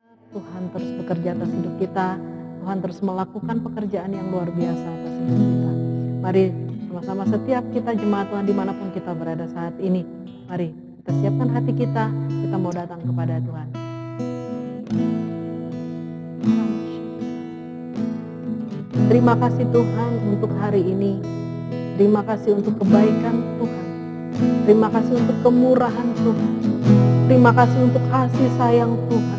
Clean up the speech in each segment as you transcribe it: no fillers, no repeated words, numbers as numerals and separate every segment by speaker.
Speaker 1: Tuhan terus bekerja atas hidup kita. Tuhan terus melakukan pekerjaan yang luar biasa atas hidup kita. Mari sama-sama setiap kita jemaat Tuhan dimanapun kita berada saat ini. Mari kita siapkan hati kita mau datang kepada Tuhan. Terima kasih Tuhan untuk hari ini. Terima kasih untuk kebaikan Tuhan. Terima kasih untuk kemurahan Tuhan. Terima kasih untuk kasih sayang Tuhan.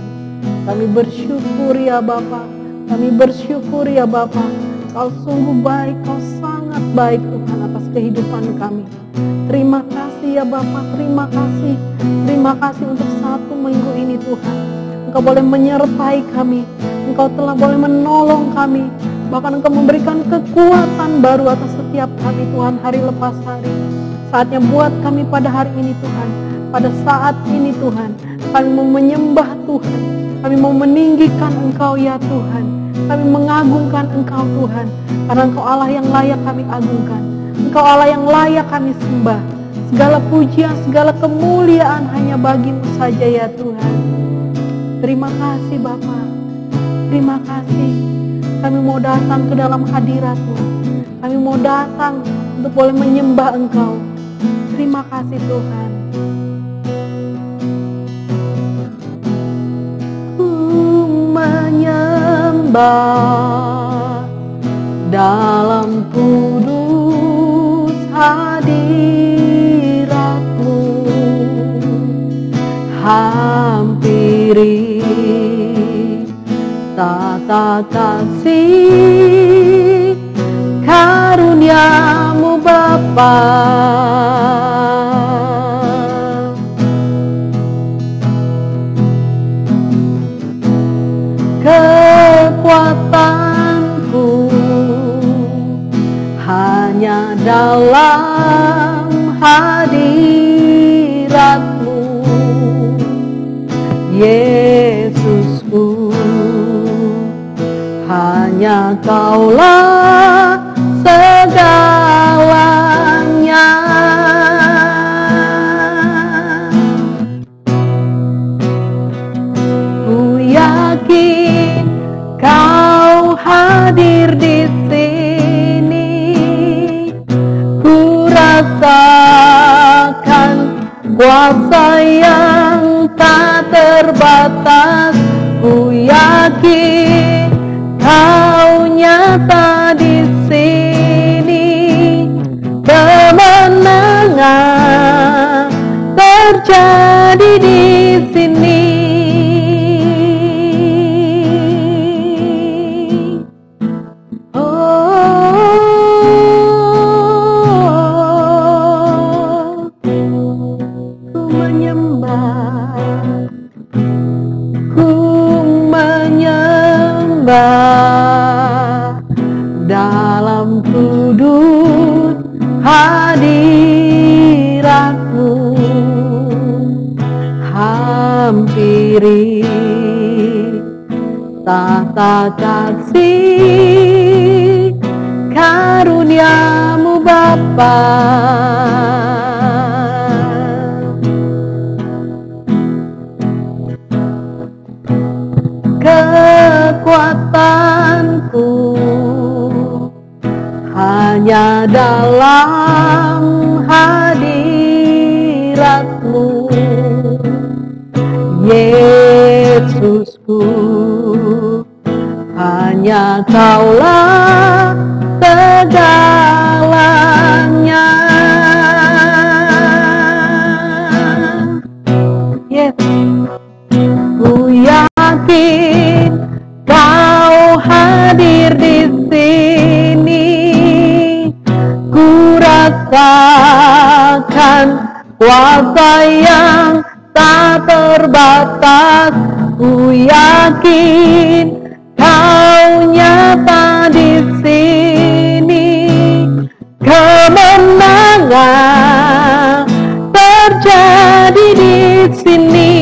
Speaker 1: Kami bersyukur ya Bapa. Kami bersyukur ya Bapa. Kau sungguh baik, Kau sangat baik Tuhan atas kehidupan kami. Terima kasih ya Bapa, terima kasih. Terima kasih untuk satu minggu ini Tuhan. Engkau boleh menyertai kami. Engkau telah boleh menolong kami. Bahkan Engkau memberikan kekuatan baru atas setiap kami Tuhan hari lepas hari. Saatnya buat kami pada hari ini Tuhan. Pada saat ini Tuhan, kami mau menyembah Tuhan. Kami mau meninggikan Engkau ya Tuhan. Kami mengagungkan Engkau Tuhan. Karena Engkau Allah yang layak kami agungkan. Engkau Allah yang layak kami sembah. Segala pujian, segala kemuliaan hanya bagi-Mu saja ya Tuhan. Terima kasih Bapa. Terima kasih. Kami mau datang ke dalam hadirat-Mu. Kami mau datang untuk boleh menyembah Engkau. Terima kasih Tuhan. Menyembah dalam kudus hadirat-Mu, hampiri tata kasih karunia-Mu Bapa. Kekuatanku hanya dalam hadirat-Mu, Yesusku. Hanya Kaulah segalanya. Ku yakin Kau hadir di sini. Ku rasakan kuasa yang tak terbatas. Ku yakin Kau nyata di sini. Kemenangan terjadi di sini. Dalam kudus hadirat-Mu, hampiri tata kasih karunia-Mu Bapa. Kekuatanku hanya dalam hadirat-Mu, Yesusku. Hanya Kaulah segalanya. Yes. Ku yakin Kau hadir di sini. Ku rasakan kuasa yang tak terbatas. Ku yakin Kau nyata di sini. Kemenangan terjadi di sini.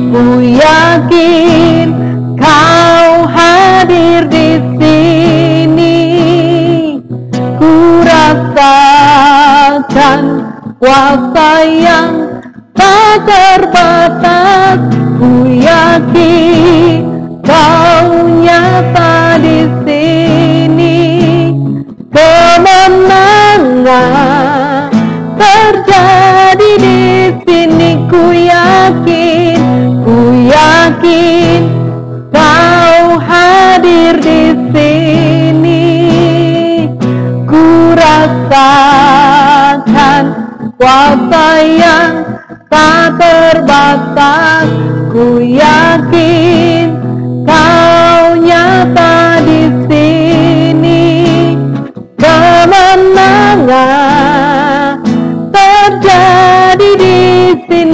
Speaker 1: Ku yakin Kau hadir di sini. Ku rasakan kuasa yang tak terbatas. Ku kuasa yang tak terbatas. Ku yakin Kau nyata di sini. Kemenangan terjadi di sini.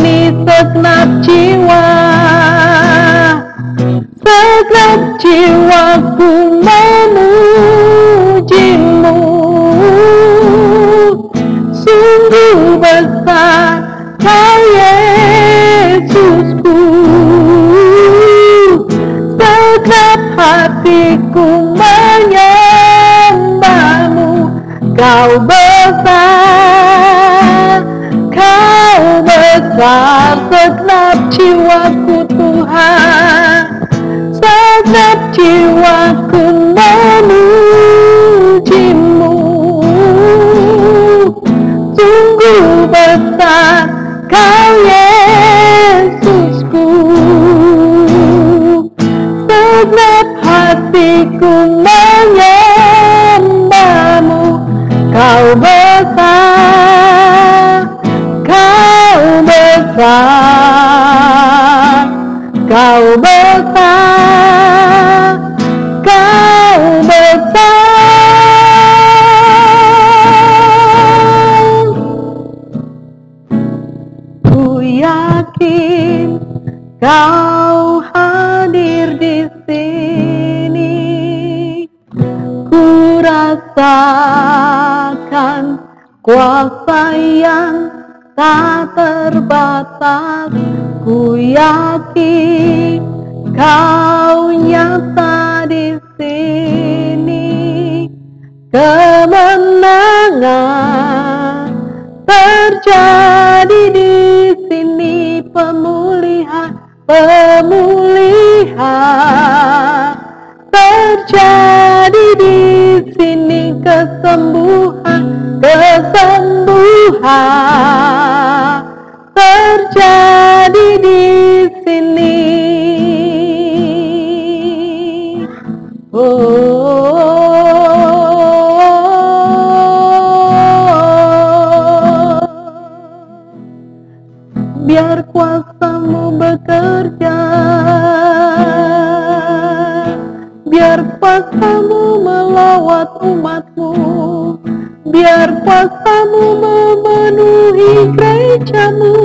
Speaker 1: Segenap jiwaku memujimu. Sungguh besar Kau Yesusku. Segenap hatiku menyembahmu. Kau besar, Kau besar. Segenap jiwaku Tuhan, segenap jiwaku memujimu. Sungguh besar Kau Yesusku. Segenap hatiku menyembahmu. Kau besar, Kau besar. Kau besar, Kau besar. Ku yakin Kau hadir di sini. Ku rasakan kuasa yang tak terbatas. Ku yakin Kau nyata di sini. Kemenangan terjadi di sini. Pemulihan terjadi di sini. Kesembuhan terjadi di sini. Biar kuasa-Mu bekerja, biar kuasa-Mu melawat umat-Mu, biar kuasa-Mu memenuhi gereja-Mu.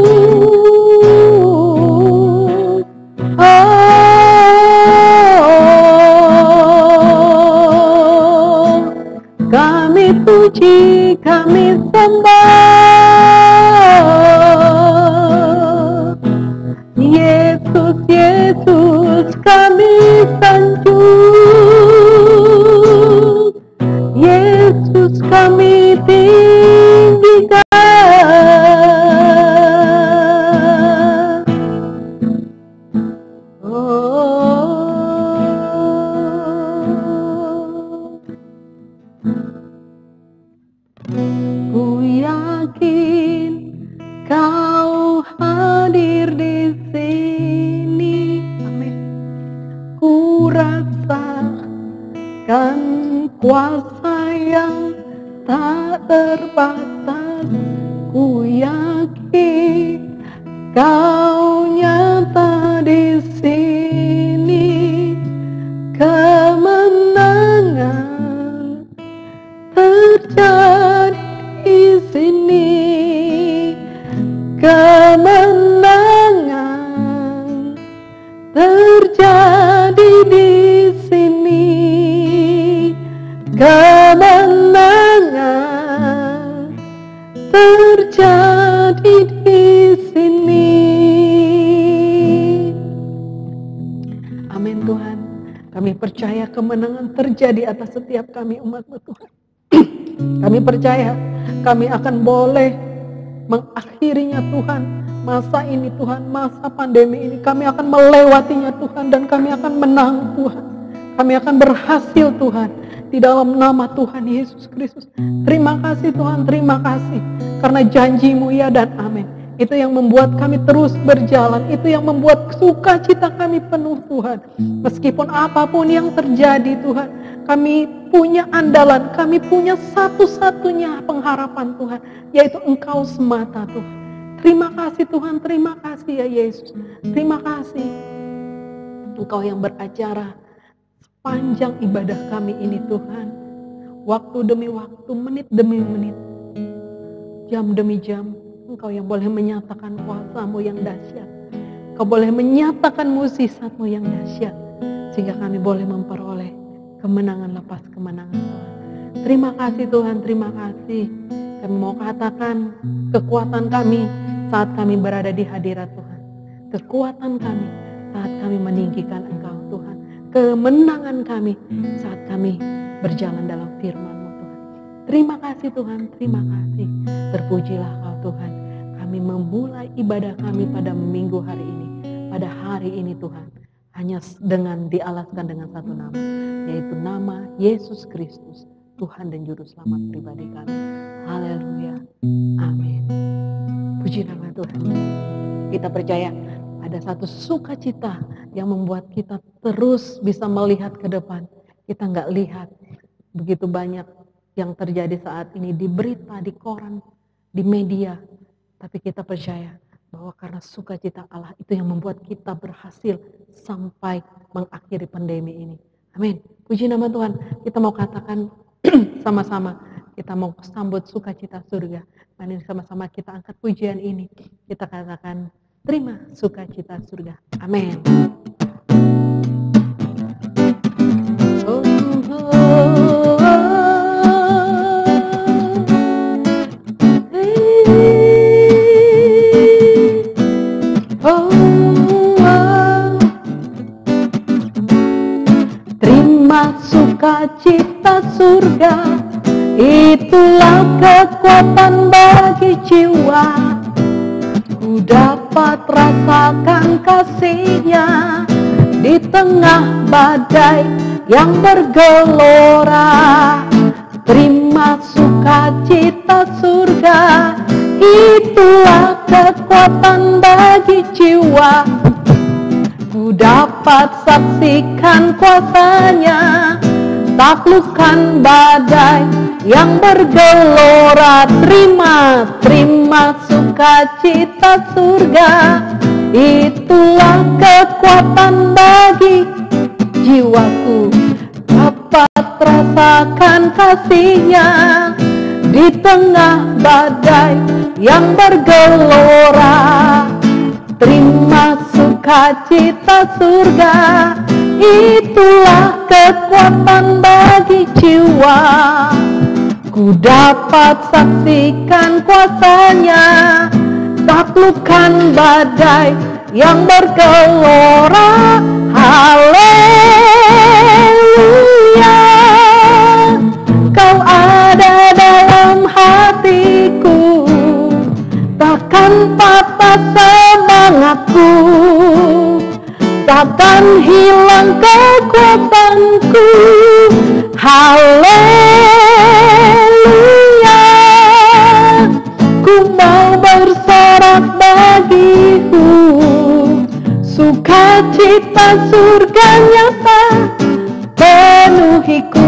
Speaker 1: Kami puji, kami sembah. Yesus, Yesus, kami sanjung. Yesus, kami tinggikan. Ku yakin Kau hadir di sini. Amin. Ku rasakan kuasa yang tak terbatas. Ku yakin Kau nyata di sini. Kemenangan terjadi di sini. Kemenangan terjadi di sini. Kemenangan terjadi di sini. Amin Tuhan. Kami percaya kemenangan terjadi atas setiap kami umat-Mu Tuhan. Kami percaya kami akan boleh mengakhirinya Tuhan. Masa ini Tuhan, masa pandemi ini kami akan melewatinya Tuhan. Dan kami akan menang Tuhan. Kami akan berhasil Tuhan. Di dalam nama Tuhan Yesus Kristus. Terima kasih Tuhan, terima kasih. Karena janji-Mu ya dan amin. Itu yang membuat kami terus berjalan. Itu yang membuat sukacita kami penuh Tuhan. Meskipun apapun yang terjadi Tuhan, Kami punya andalan, kami punya satu-satunya pengharapan Tuhan, yaitu Engkau semata Tuhan. Terima kasih Tuhan, terima kasih ya Yesus. Terima kasih Engkau yang beracara sepanjang ibadah kami ini Tuhan. Waktu demi waktu, menit demi menit, jam demi jam, Engkau yang boleh menyatakan kuasa-Mu yang dahsyat. Engkau boleh menyatakan mukjizat-Mu yang dahsyat, sehingga kami boleh memperoleh kemenangan lepas kemenangan Tuhan. Terima kasih Tuhan, terima kasih. Kami mau katakan kekuatan kami saat kami berada di hadirat Tuhan. Kekuatan kami saat kami meninggikan Engkau Tuhan. Kemenangan kami saat kami berjalan dalam firman-Mu Tuhan. Terima kasih Tuhan, terima kasih. Terpujilah Kau Tuhan. Kami memulai ibadah kami pada minggu hari ini. Pada hari ini Tuhan. Hanya dengan dialaskan dengan satu nama. Yaitu nama Yesus Kristus. Tuhan dan Juru Selamat pribadi kami. Haleluya. Amin. Puji nama Tuhan. Kita percaya ada satu sukacita yang membuat kita terus bisa melihat ke depan. Kita nggak lihat begitu banyak yang terjadi saat ini di berita, di koran, di media. Tapi kita percaya bahwa karena sukacita Allah itu yang membuat kita berhasil sampai mengakhiri pandemi ini. Amin. Puji nama Tuhan. Kita mau katakan sama-sama. Kita mau sambut sukacita surga. Mari sama-sama kita angkat pujian ini. Kita katakan terima sukacita surga. Amin. Sukacita surga, itulah kekuatan bagi jiwa. Ku dapat rasakan kasih-Nya di tengah badai yang bergelora. Terima sukacita surga, itulah kekuatan bagi jiwa. Ku dapat saksikan kuasa-Nya, taklukkan badai yang bergelora. Terima sukacita surga, itulah kekuatan bagi jiwaku. Dapat rasakan kasih-Nya di tengah badai yang bergelora. Terima sukacita surga, itulah kekuatan bagi jiwa. Ku dapat saksikan kuasa-Nya, taklukkan badai yang bergelora. Haleluya, Kau ada dalam hatiku, takkan patah semangatku, takkan hilang kekuatanku. Haleluya, ku mau bersorak bagimu, sukacita surga nyata penuhiku.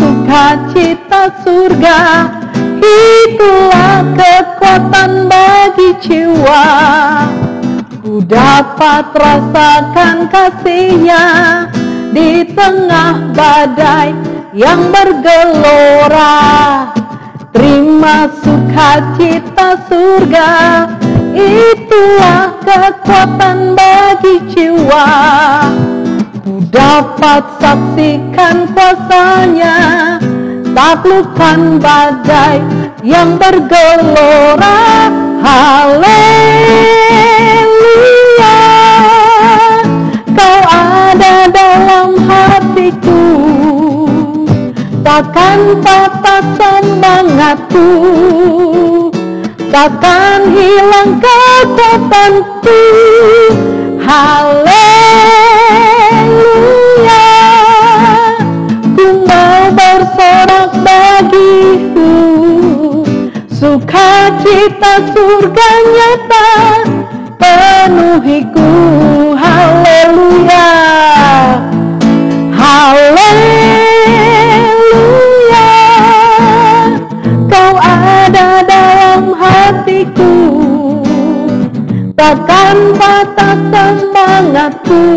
Speaker 1: Sukacita surga, itulah kekuatan bagi jiwa. Ku dapat rasakan kasih-Nya di tengah badai yang bergelora. Terima sukacita surga, itulah kekuatan bagi jiwa. Ku dapat saksikan kuasa-Nya, taklukkan badai yang bergelora. Haleluya, Kau ada dalam hatiku, takkan patah semangatku, takkan hilang kekuatanku. Haleluya, ku mau bersorak bagimu, sukacita Sukacita surga nyata penuhiku. Haleluya, haleluya. Kau ada dalam hatiku, takkan patah semangatku,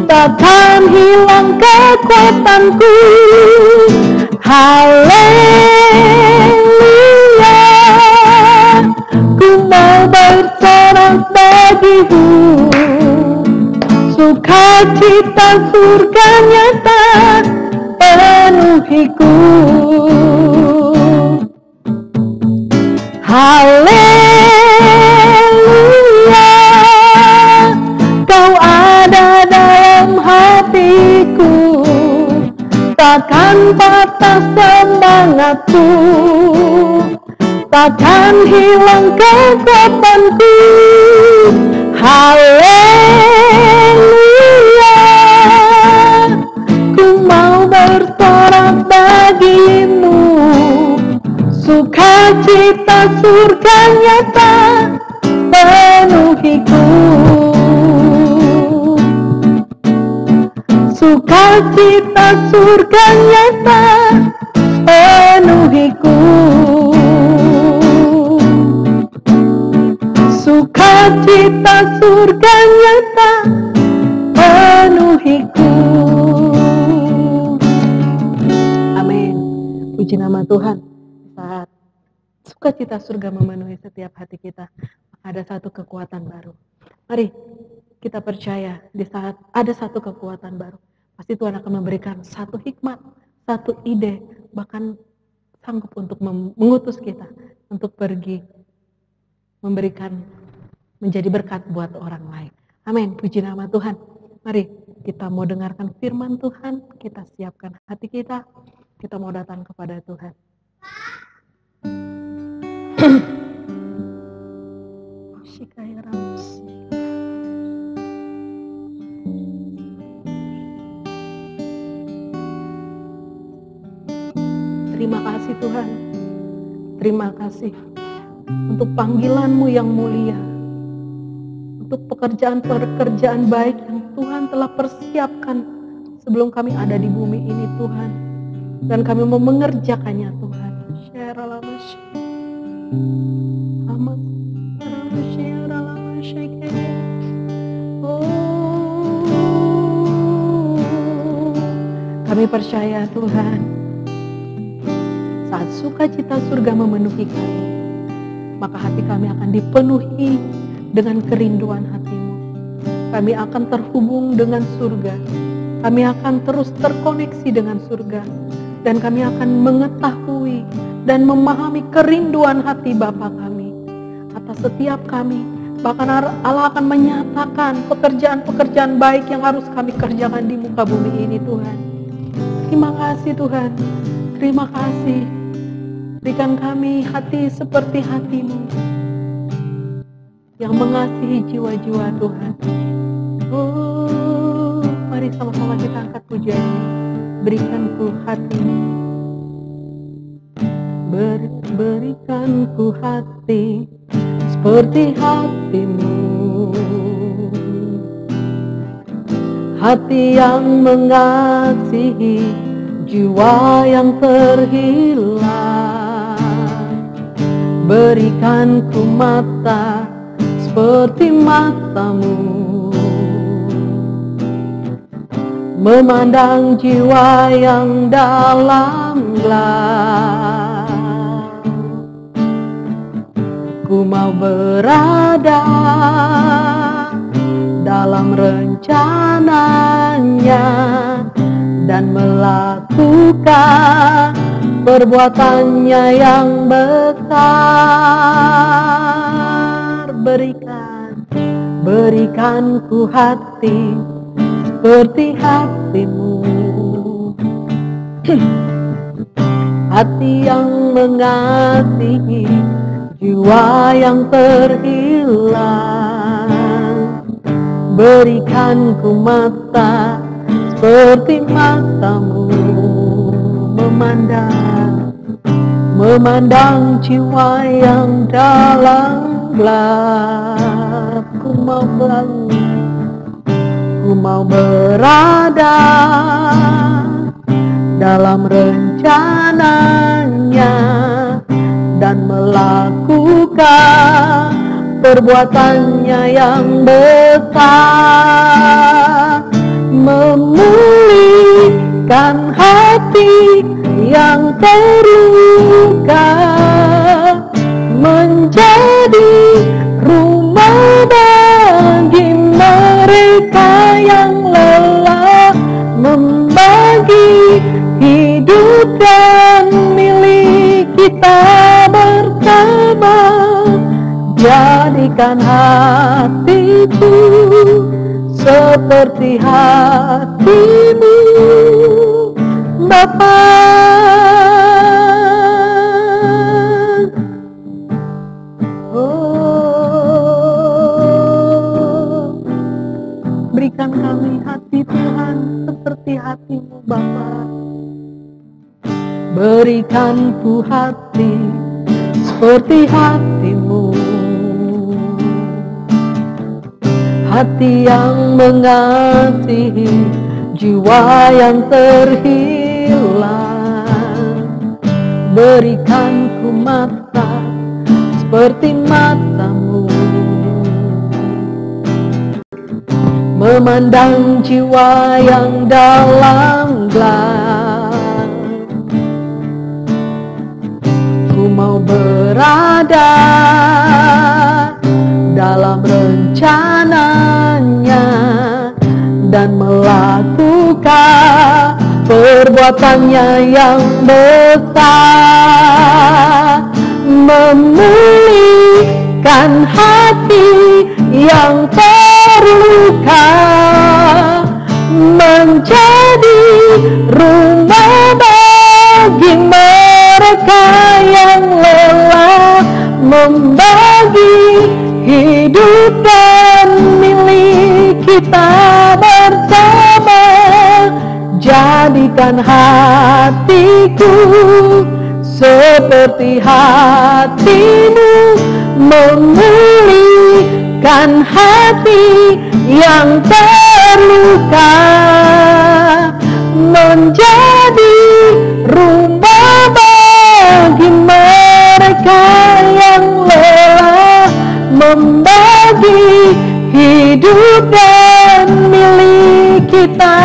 Speaker 1: takkan hilang kekuatanku. Haleluya, ku mau bersorak bagimu. Sukacita surga nyata penuhiku. Haleluya, kau ada dalam hatiku, takkan patah semangatku, takkan hilang kekuatanku. Haleluya, ku mau bersorak bagimu. Sukacita surga nyata penuhiku. Sukacita surga nyata penuhiku. Sukacita surga nyata penuhiku. Amin. Puji nama Tuhan. Saat sukacita surga memenuhi setiap hati kita, ada satu kekuatan baru. Mari kita percaya di saat ada satu kekuatan baru, pasti Tuhan akan memberikan satu hikmat, satu ide, bahkan sanggup untuk mengutus kita untuk pergi memberikan menjadi berkat buat orang lain. Amin. Puji nama Tuhan. Mari kita mau dengarkan firman Tuhan, kita siapkan hati kita mau datang kepada Tuhan. Terima kasih Tuhan, terima kasih untuk panggilan-Mu yang mulia, untuk pekerjaan-pekerjaan baik yang Tuhan telah persiapkan sebelum kami ada di bumi ini Tuhan, dan kami mau mengerjakannya Tuhan. Kami percaya Tuhan, saat sukacita surga memenuhi kami, maka hati kami akan dipenuhi dengan kerinduan hati-Mu. Kami akan terhubung dengan surga, kami akan terus terkoneksi dengan surga, dan kami akan mengetahui dan memahami kerinduan hati Bapa kami atas setiap kami. Bahkan Allah akan menyatakan pekerjaan-pekerjaan baik yang harus kami kerjakan di muka bumi ini Tuhan. Terima kasih Tuhan, terima kasih. Berikan kami hati seperti hati-Mu yang mengasihi jiwa-jiwa Tuhan. Oh, mari sama-sama kita angkat pujian ini. Berikanku hati, berikanku hati seperti hati-Mu, hati yang mengasihi jiwa yang terhilang. Berikanku mata seperti mata-Mu, memandang jiwa yang dalam gelap. Ku mau berada dalam rencananya dan melakukan perbuatannya yang besar. Berikanku hati seperti hati-Mu, hati yang mengasihi jiwa yang terhilang. Berikanku mata seperti mata-Mu, memandang memandang jiwa yang dalam gelap. Ku mau berlalu, ku mau berada dalam rencananya dan melakukan perbuatannya yang besar, memulihkan hati yang terluka, menjadi rumah bagi mereka yang lelah, membagi hidup dan milik kita bersama. Jadikan hatiku seperti hatimu, Bapa. Oh, berikan kami hati Tuhan seperti hatimu, Bapa. Berikan ku hati seperti hatimu, hati yang mengasihi jiwa yang terhilang. Berikan ku mata seperti matamu, memandang jiwa yang dalam gelap. Ku mau berada dalam rencananya dan melakukan perbuatannya yang besar, memulihkan hati yang terluka, menjadi rumah bagi mereka yang lelah, membagi hidup dan milik kita bersama. Jadikan hatiku seperti hatimu, memulihkan hati yang terluka, menjadi rumah bagi mereka yang lelah, membagi hidup dan milik kita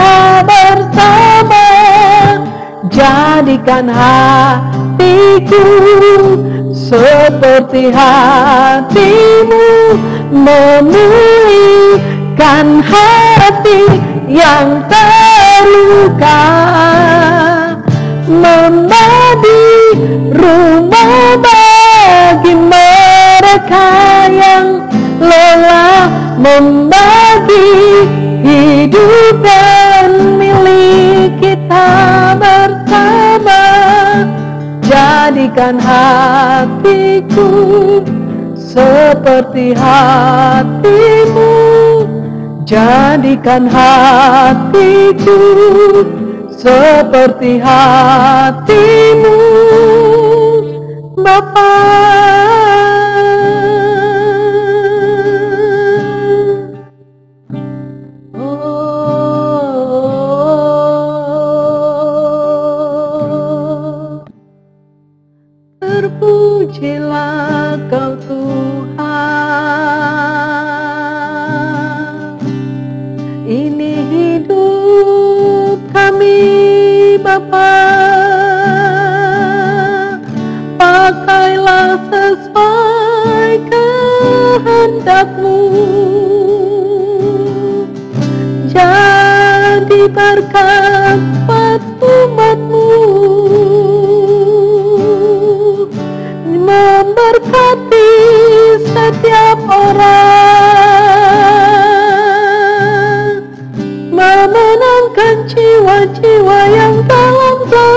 Speaker 1: bersama. Jadikan hatiku seperti hatimu, memulihkan hati yang terluka, membagi rumah bagi mereka yang lelah, membagi hidup dan milik kita bersama. Jadikan hatiku seperti hatimu, jadikan hatiku seperti hatimu, Bapa. Terpujilah Kau Tuhan, ini hidup kami Bapa. Pakailah sesuai kehendak-Mu, jadi berkat buat umat-Mu, memberkati setiap orang, memenangkan jiwa-jiwa yang dalam gelap.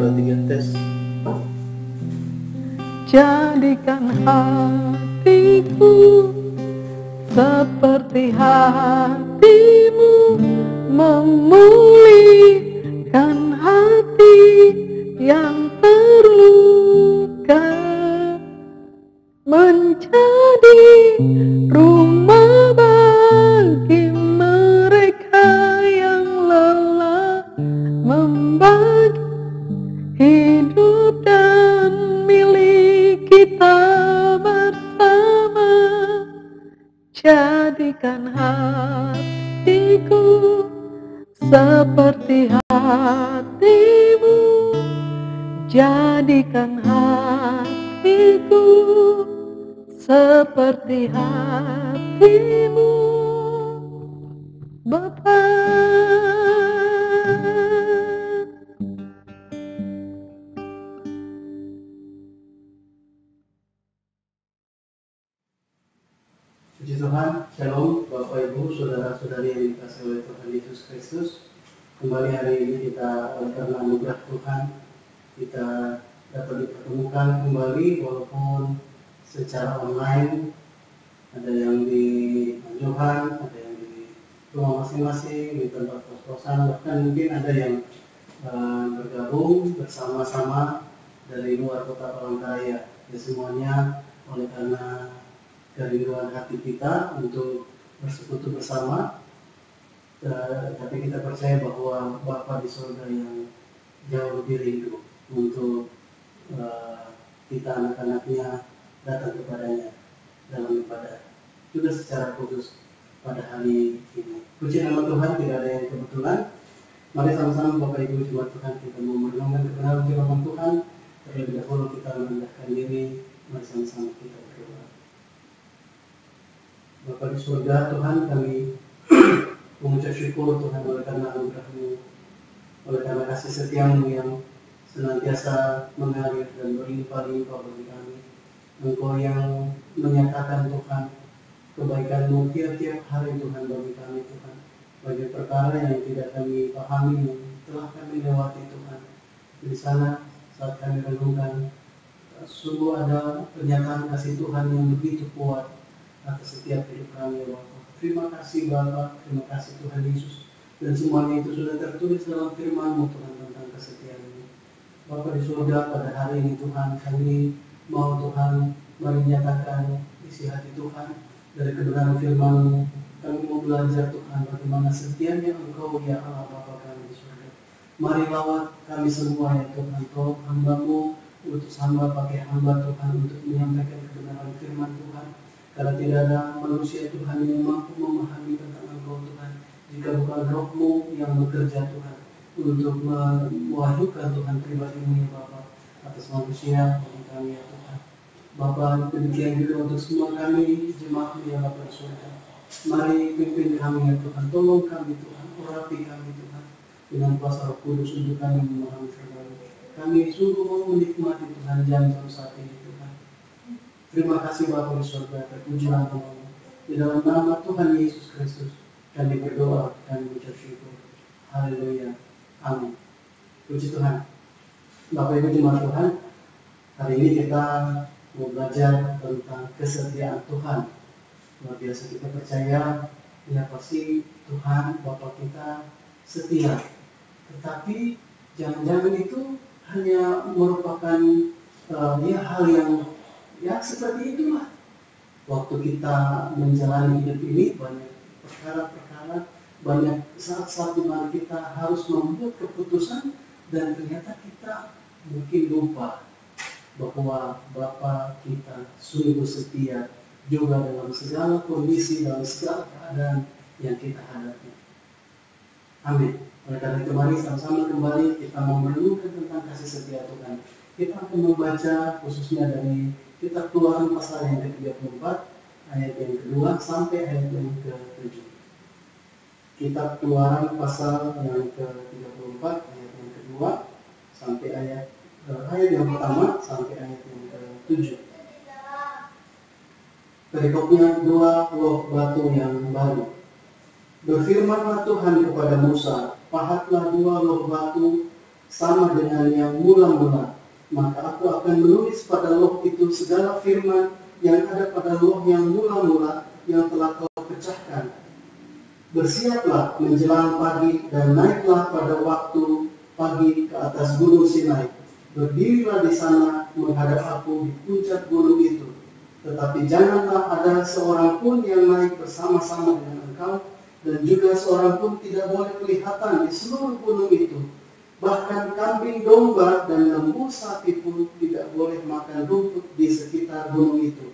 Speaker 2: 2, 3 tes.
Speaker 1: Jadikan hatiku seperti hatimu, memulihkan hati yang terluka, menjadi rumah bagi mereka yang lelah, membagi hidup dan milik kita bersama. Jadikan hatiku seperti hatimu, jadikan hatiku seperti hatimu, Bapa.
Speaker 2: Puji Tuhan, Shalom Bapak Ibu, Saudara-saudari yang dikasihi oleh Tuhan Yesus Kristus. Kembali hari ini kita, karena anugerah Tuhan, kita dapat dipertemukan kembali walaupun secara online. Ada yang di Johan, ada yang di rumah masing-masing, di tempat kos-kosan, bahkan mungkin ada yang bergabung bersama-sama dari luar kota Palangkaraya. Ya, semuanya oleh karena kerinduan hati kita untuk bersekutu bersama, tapi kita percaya bahwa Bapa di surga yang jauh lebih rindu untuk kita anak-anaknya datang kepadanya dalam ibadah, juga secara khusus pada hari ini. Puji nama Tuhan, tidak ada yang kebetulan. Mari sama-sama Bapak Ibu jemaat Tuhan, kita mau merenungkan kebenaran firman Tuhan. Terlebih dahulu kita merendahkan diri, mari sama-sama kita berdoa. Bapa di surga, Tuhan, kami mengucap syukur Tuhan oleh karena anugerah-Mu, oleh karena kasih setia-Mu yang senantiasa mengalir dan berlimpah-limpah bagi kami. Engkau yang menyatakan Tuhan kebaikan-Mu tiap-tiap hari Tuhan bagi kami Tuhan. Bagi perkara yang tidak kami pahami yang telah kami lewati Tuhan. Di sana saat kami renungkan, sungguh ada pernyataan kasih Tuhan yang begitu kuat atas setiap hidup kami ya Bapa. Terima kasih Bapa, terima kasih Tuhan Yesus. Dan semuanya itu sudah tertulis dalam firman-Mu Tuhan tentang kesetiaan-Mu. Bapa di surga, pada hari ini Tuhan, kami mau Tuhan menyatakan isi hati Tuhan dari kebenaran firman-Mu. Kami mau belajar Tuhan bagaimana setianya Engkau ya Allah Bapa kami di surga. Mari lawat kami semua ya Tuhan, Engkau hamba-Mu, utus hamba pakai hamba Tuhan untuk menyampaikan kebenaran firman Tuhan. Karena tidak ada manusia Tuhan yang mampu memahami tentang Engkau Tuhan, jika bukan Roh-Mu yang bekerja Tuhan untuk mewahyukan Tuhan pribadi-Mu ya Bapa atas manusia bagi kami ya Tuhan. Bapa, demikian juga untuk semua kami jemaat-Mu yang Bapa di surga. Mari pimpin kami ya Tuhan, tolong kami Tuhan, urapi kami Tuhan dengan kuasa Roh Kudus untuk kami memahami firman-Mu. Kami sungguh mau menikmati Tuhan jam-jam saat ini Tuhan. Terima kasih Bapa di surga, terpujilah nama-Mu. Di dalam nama Tuhan Yesus Kristus kami berdoa dan mengucap syukur. Haleluya. Amin. Puji Tuhan. Bapak Ibu jemaat Tuhan, hari ini kita mau belajar tentang kesetiaan Tuhan. Luar biasa kita percaya, ya pasti Tuhan Bapa kita setia. Tetapi jangan-jangan itu hanya merupakan hal yang ya seperti itulah. Waktu kita menjalani hidup ini banyak perkara-perkara, banyak saat-saat di mana kita harus membuat keputusan dan ternyata kita mungkin lupa bahwa Bapa kita sungguh setia juga dalam segala kondisi, dalam segala keadaan yang kita hadapi. Amin. Oleh karena itu mari sama-sama kembali kita mau merenungkan tentang kasih setia Tuhan. Kita akan membaca khususnya dari kitab Keluaran pasal yang ke-34 ayat yang kedua sampai ayat yang ke-7. Kitab Keluaran pasal yang ke-34 ayat yang kedua sampai ayat yang pertama sampai ayat yang ke-7. Perikopnya 2 loh batu yang baru. Berfirmanlah Tuhan kepada Musa, pahatlah 2 loh batu sama dengan yang mula-mula, maka aku akan menulis pada loh itu segala firman yang ada pada loh yang mula-mula yang telah kau pecahkan. Bersiaplah menjelang pagi dan naiklah pada waktu pagi ke atas gunung Sinai. Berdirilah di sana menghadap aku di puncak gunung itu. Tetapi janganlah ada seorang pun yang naik bersama-sama dengan engkau, dan juga seorang pun tidak boleh kelihatan di seluruh gunung itu. Bahkan kambing domba dan lembu sapi pun tidak boleh makan rumput di sekitar gunung itu.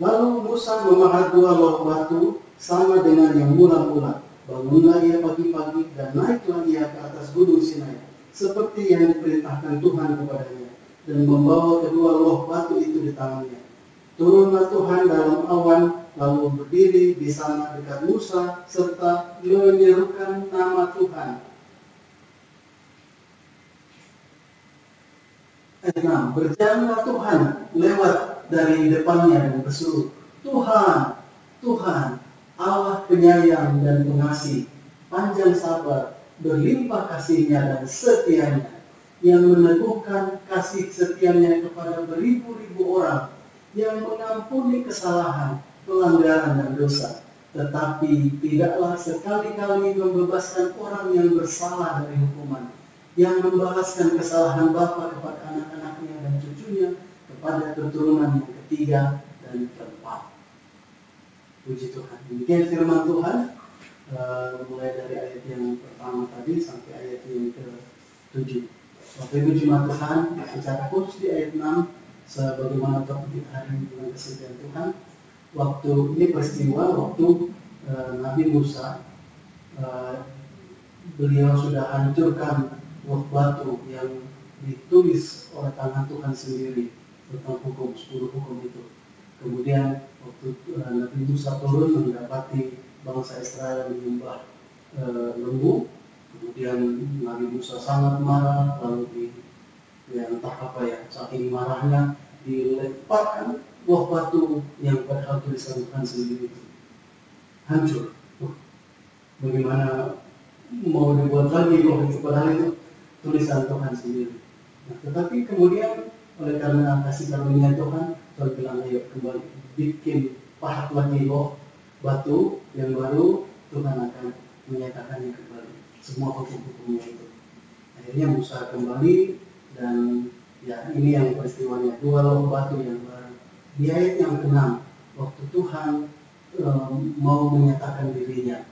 Speaker 2: Lalu Musa memahat 2 loh batu sama dengan yang mula-mula. Bangunlah ia pagi-pagi dan naiklah ia ke atas gunung Sinai, seperti yang diperintahkan Tuhan kepadanya, dan membawa kedua loh batu itu di tangannya. Turunlah Tuhan dalam awan, lalu berdiri di sana dekat Musa, serta menyerukan nama Tuhan. Ayat 6, berjalanlah Tuhan lewat dari depannya dan berseru, Tuhan, Tuhan, Allah penyayang dan pengasih, panjang sabar, berlimpah kasihnya dan setianya, yang meneguhkan kasih setianya kepada beribu-ribu orang, yang mengampuni kesalahan, pelanggaran dan dosa, tetapi tidaklah sekali-kali membebaskan orang yang bersalah dari hukuman, yang membalaskan kesalahan bapa kepada anak-anaknya dan cucunya, kepada keturunan yang ketiga dan keempat. Puji Tuhan. Demikian firman Tuhan, mulai dari ayat yang pertama tadi sampai ayat yang ke-7. Bapak Ibu jemaat Tuhan, secara khusus di ayat 6, sebagaimana topik kita hari ini dengan kesetiaan Tuhan, waktu ini peristiwa waktu Nabi Musa, beliau sudah hancurkan loh batu yang ditulis oleh tangan Tuhan sendiri tentang hukum, 10 hukum itu. Kemudian waktu Nabi Musa turun mendapati bangsa Israel menyembah lembu, kemudian Nabi Musa sangat marah, lalu entah apa ya, saking marahnya dilemparkan loh batu yang padahal tulisan Tuhan sendiri itu hancur. Bagaimana mau dibuat lagi loh itu, padahal itu tulisan Tuhan sendiri. Nah, tetapi kemudian oleh karena kasih karunia Tuhan, Tuhan bilang ayo kembali bikin pahat lagi loh batu yang baru, Tuhan akan menyatakannya kembali semua hukum-hukumnya itu. Akhirnya Musa kembali, dan ya ini yang peristiwanya, 2 loh batu yang baru. Di ayat yang ke-6, waktu Tuhan mau menyatakan dirinya,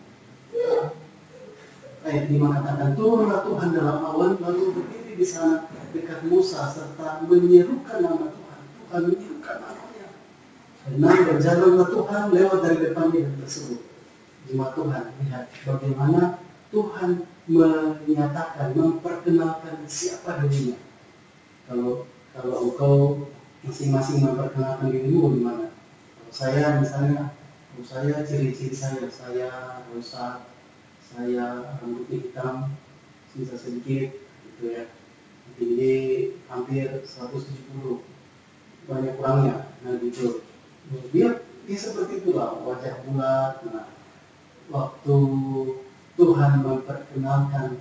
Speaker 2: ayat 5 katakan, turunlah Tuhan dalam awan, lalu berdiri di sana dekat Musa, serta menyerukan nama Tuhan. Tuhan menyerukan namanya. Dan berjalanlah Tuhan lewat dari depannya dan berseru. Jemaat Tuhan, lihat bagaimana Tuhan menyatakan, memperkenalkan siapa dirinya. Kalau engkau masing-masing memperkenalkan dirimu gimana? Kalau saya misalnya, saya ciri-ciri saya rusak, saya rambutnya hitam, sisa sedikit, gitu ya. Tinggi hampir 170, banyak kurangnya, nah gitu. Dia seperti itulah, wajah bulat. Nah, waktu Tuhan memperkenalkan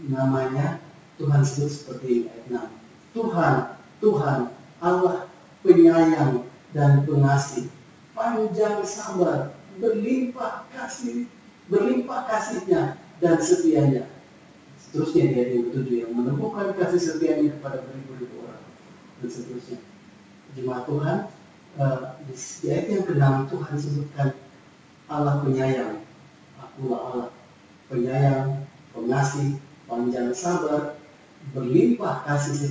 Speaker 2: namanya, Tuhan sebut seperti ini, ayat 6. Tuhan, Allah penyayang dan pengasih, panjang sabar, berlimpah kasihnya dan setianya. Seterusnya di ayat yang ke-7, yang menemukan kasih setianya kepada beribu-ribu orang, dan seterusnya. Jemaat Tuhan, di ayat yang ke-6 Tuhan sebutkan Allah penyayang. Akulah Allah penyayang, pengasih, panjang sabar, berlimpah kasih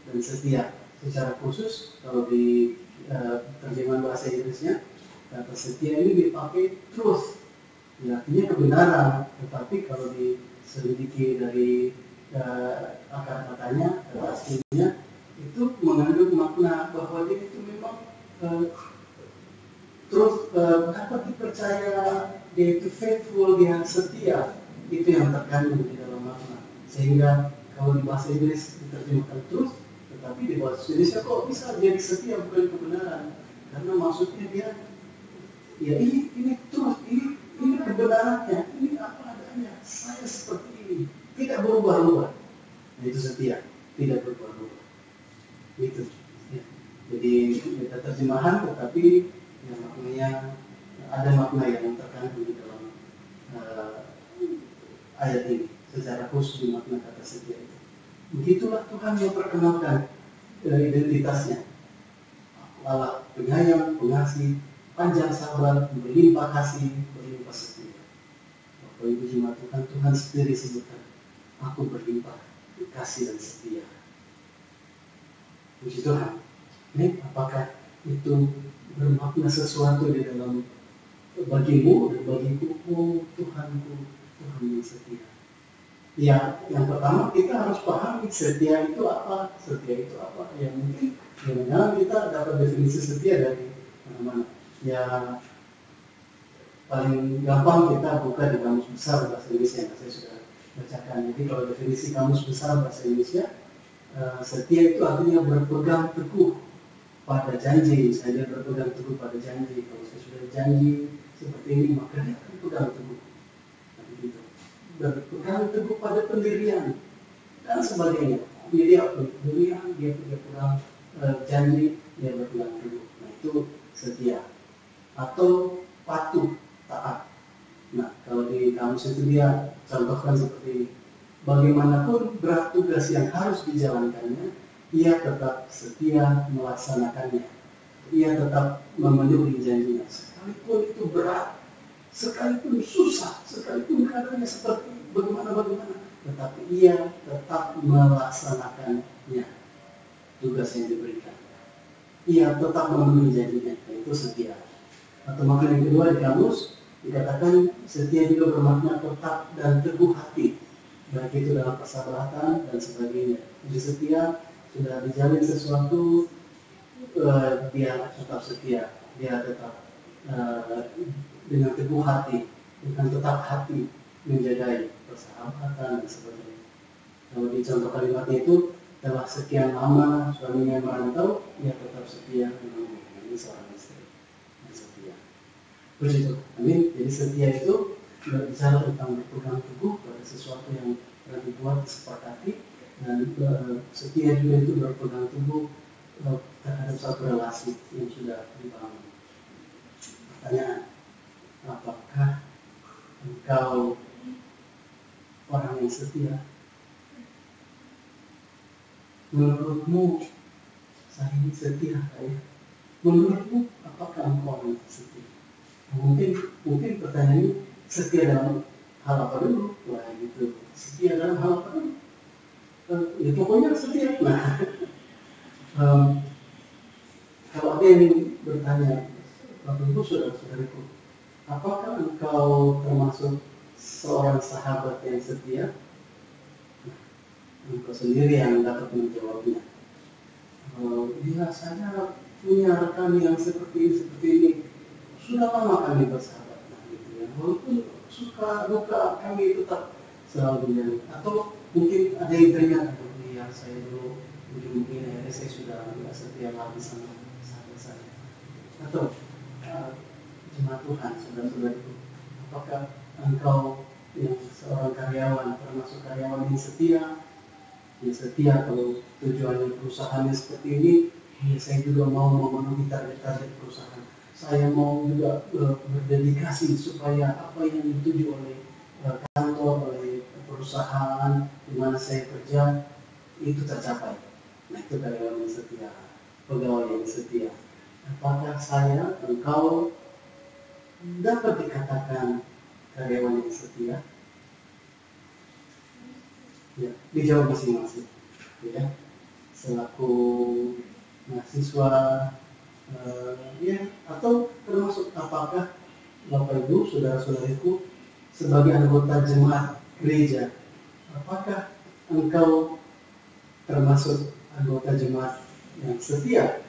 Speaker 2: dan setia. Secara khusus kalau di terjemahan bahasa Inggrisnya, kata setia ini dipakai truth, ya, artinya kebenaran. Tetapi kalau diselidiki dari akar katanya, kata aslinya itu mengandung makna bahwa dia itu memang truth, dapat dipercaya, dia itu faithful, dia setia. Itu yang terkandung di dalam makna. Sehingga kalau di bahasa Inggris diterjemahkan truth, tetapi di bahasa Indonesia kok bisa jadi setia, bukan kebenaran. Karena maksudnya dia, ya ini truth, ini kebenarannya, ini apa adanya, saya seperti ini. tidak berubah-ubah. Itu setia, tidak berubah-ubah. Itu. Ya. Jadi kita terjemahan, tetapi ya, maknanya ada makna yang terkandung di dalam ayat ini secara khusus di makna kata setia itu. Begitulah Tuhan yang perkenalkan identitasnya. Allah penyayang, pengasih, panjang sabar, berlimpah kasih, berlimpah setia. Bapak Ibu jemaat Tuhan, Tuhan sendiri sebutkan, aku berlimpah kasih dan setia. Puji Tuhan. Ini apakah itu bermakna sesuatu di dalam bagimu dan bagiku? Oh Tuhanku, Tuhan yang setia. Ya, yang pertama kita harus pahami setia itu apa? Setia itu apa? Yang mungkin jangan kita dapat definisi setia dari mana-mana. Ya, paling gampang kita buka di kamus besar bahasa Indonesia yang saya sudah bacakan. Jadi kalau definisi kamus besar bahasa Indonesia, setia itu artinya berpegang teguh pada janji. Saya berpegang teguh pada janji. Kalau saya sudah janji seperti ini, maka dia akan pegang teguh. Begitu. Berpegang teguh pada pendirian dan sebagainya. Dia pendirian, dia pegang janji, dia berpegang teguh. Nah itu setia. Atau patuh, taat. Nah kalau di kamus itu dia contohkan seperti ini. Bagaimanapun berat tugas yang harus dijalankannya, ia tetap setia melaksanakannya. Ia tetap memenuhi janjinya. Sekalipun itu berat, sekalipun susah, sekalipun keadaannya seperti bagaimana, tetapi ia tetap melaksanakannya, tugas yang diberikan. Ia tetap memenuhi janjinya, itu setia. Atau makna yang kedua di kamus dikatakan setia juga bermakna tetap dan teguh hati, baik itu dalam persahabatan dan sebagainya. Jadi setia sudah dijalin sesuatu, dia tetap setia, dia tetap dengan teguh hati, dengan tetap hati menjaga persahabatan dan sebagainya. Kalau di contoh kalimatnya itu, telah sekian lama suaminya merantau, ia tetap setia menunggu. Ini seorang istri yang setia. Puji Tuhan. Amin. Jadi setia itu berbicara tentang berpegang teguh pada sesuatu yang telah dibuat disepakati, dan setia juga itu berpegang teguh terhadap satu relasi yang sudah dibangun. Pertanyaan, apakah engkau orang yang setia? Menurutmu saya ini setia, ya? Menurutmu apakah engkau orang yang setia? Mungkin pertanyaan ini setia dalam hal apa dulu? Wah gitu, setia dalam hal apa dulu? Ya pokoknya setia. Nah, kalau ada yang bertanya, Bapak Ibu saudara-saudariku, apakah engkau termasuk seorang sahabat yang setia? Nah, engkau sendiri yang dapat menjawabnya. Ya saya punya rekan yang seperti ini. Sudah lama kami bersahabat, nah, gitu ya. Walaupun suka duka kami tetap selalu menjalin. Atau mungkin ada yang teringat, yang saya dulu mungkin akhirnya saya sudah tidak setia lagi sama sahabat saya. Atau jemaat Tuhan, saudara-saudariku, apakah engkau yang seorang karyawan termasuk karyawan yang setia kalau tujuannya perusahaannya seperti ini, ya saya juga mau memenuhi target-target perusahaan. Saya mau juga berdedikasi supaya apa yang dituju oleh kantor, oleh perusahaan di mana saya kerja itu tercapai. Nah itu karyawan yang setia, pegawai yang setia. Apakah engkau dapat dikatakan karyawan yang setia? Ya, dijawab masing-masing. Ya, selaku mahasiswa, ya, atau termasuk apakah Bapak Ibu, saudara-saudariku, sebagai anggota jemaat gereja, apakah engkau termasuk anggota jemaat yang setia?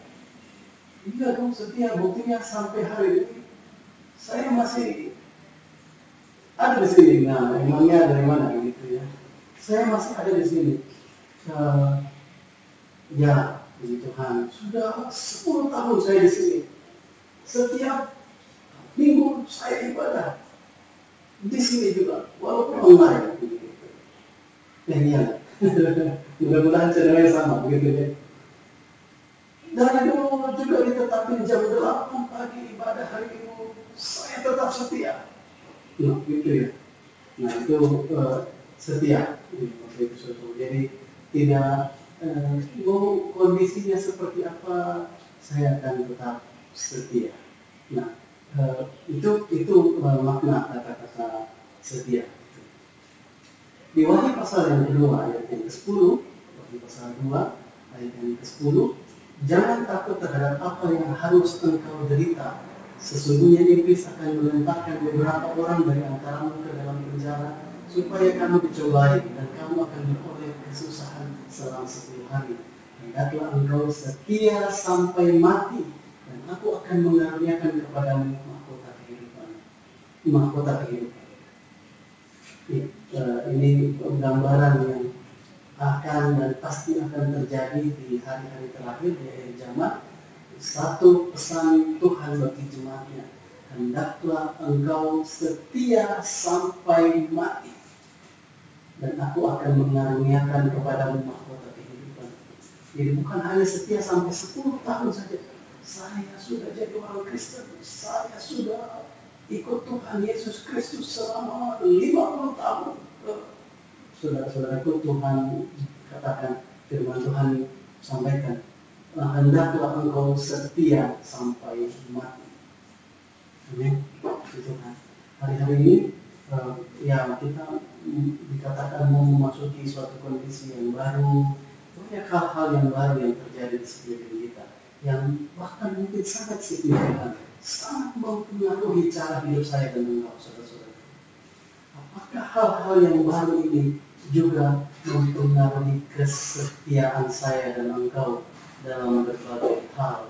Speaker 2: Iya dong setia, buktinya sampai hari ini saya masih ada di sini. Nah, emangnya dari mana gitu ya? Saya masih ada di sini. Ya, puji Tuhan, sudah 10 tahun saya di sini. Setiap minggu saya ibadah di sini juga, walaupun online. Gitu. Iya. Mudah-mudahan channelnya sama begitu ya. Dari dulu juga ditetapin jam 8 pagi ibadah hari Minggu, saya tetap setia. Nah, gitu ya. Nah itu setia. Jadi tidak mau kondisinya seperti apa, saya akan tetap setia. Nah itu makna kata-kata setia. Di Wahyu pasal yang kedua ayat yang ke-10, Wahyu pasal 2 ayat yang ke-10, jangan takut terhadap apa yang harus engkau derita. Sesungguhnya iblis akan melemparkan beberapa orang dari antaramu ke dalam penjara, supaya kamu dicobai dan kamu akan beroleh kesusahan selama 10 hari. Hendaklah engkau setia sampai mati, dan aku akan mengaruniakan kepadamu mahkota kehidupan. Mahkota kehidupan. Ini gambaran yang akan dan pasti akan terjadi di hari-hari terakhir di akhir zaman. Satu pesan Tuhan bagi jemaatnya, hendaklah engkau setia sampai mati, dan aku akan mengaruniakan kepadamu mahkota kehidupan. Jadi bukan hanya setia sampai 10 tahun saja. Saya sudah jadi orang Kristen, saya sudah ikut Tuhan Yesus Kristus selama 50 tahun. Saudara-saudaraku, Tuhan katakan, firman Tuhan sampaikan, hendaklah engkau setia sampai mati. Amin. Itu kan. Hari-hari ini ya kita dikatakan mau memasuki suatu kondisi yang baru, banyak hal-hal yang baru yang terjadi di sekeliling kita, yang bahkan mungkin sangat signifikan, sangat mempengaruhi cara hidup saya dan engkau, saudara-saudara. Apakah hal-hal yang baru ini juga mempengaruhi kesetiaan saya dan engkau dalam berbagai hal,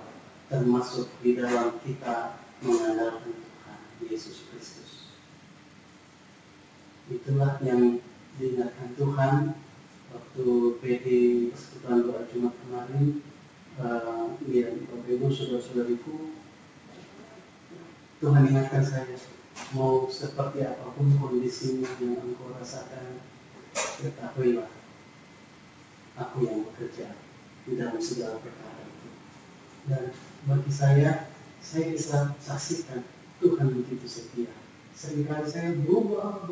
Speaker 2: termasuk di dalam kita mengandalkan Tuhan Yesus Kristus? Itulah yang diingatkan Tuhan waktu PD persekutuan doa Jumat kemarin. Ya, Bapak Ibu, saudara-saudariku, Tuhan ingatkan saya, mau seperti apapun kondisinya yang engkau rasakan, ketahuilah, aku yang bekerja di dalam segala perkara itu. Dan bagi saya bisa saksikan Tuhan begitu setia. Seringkali saya berubah,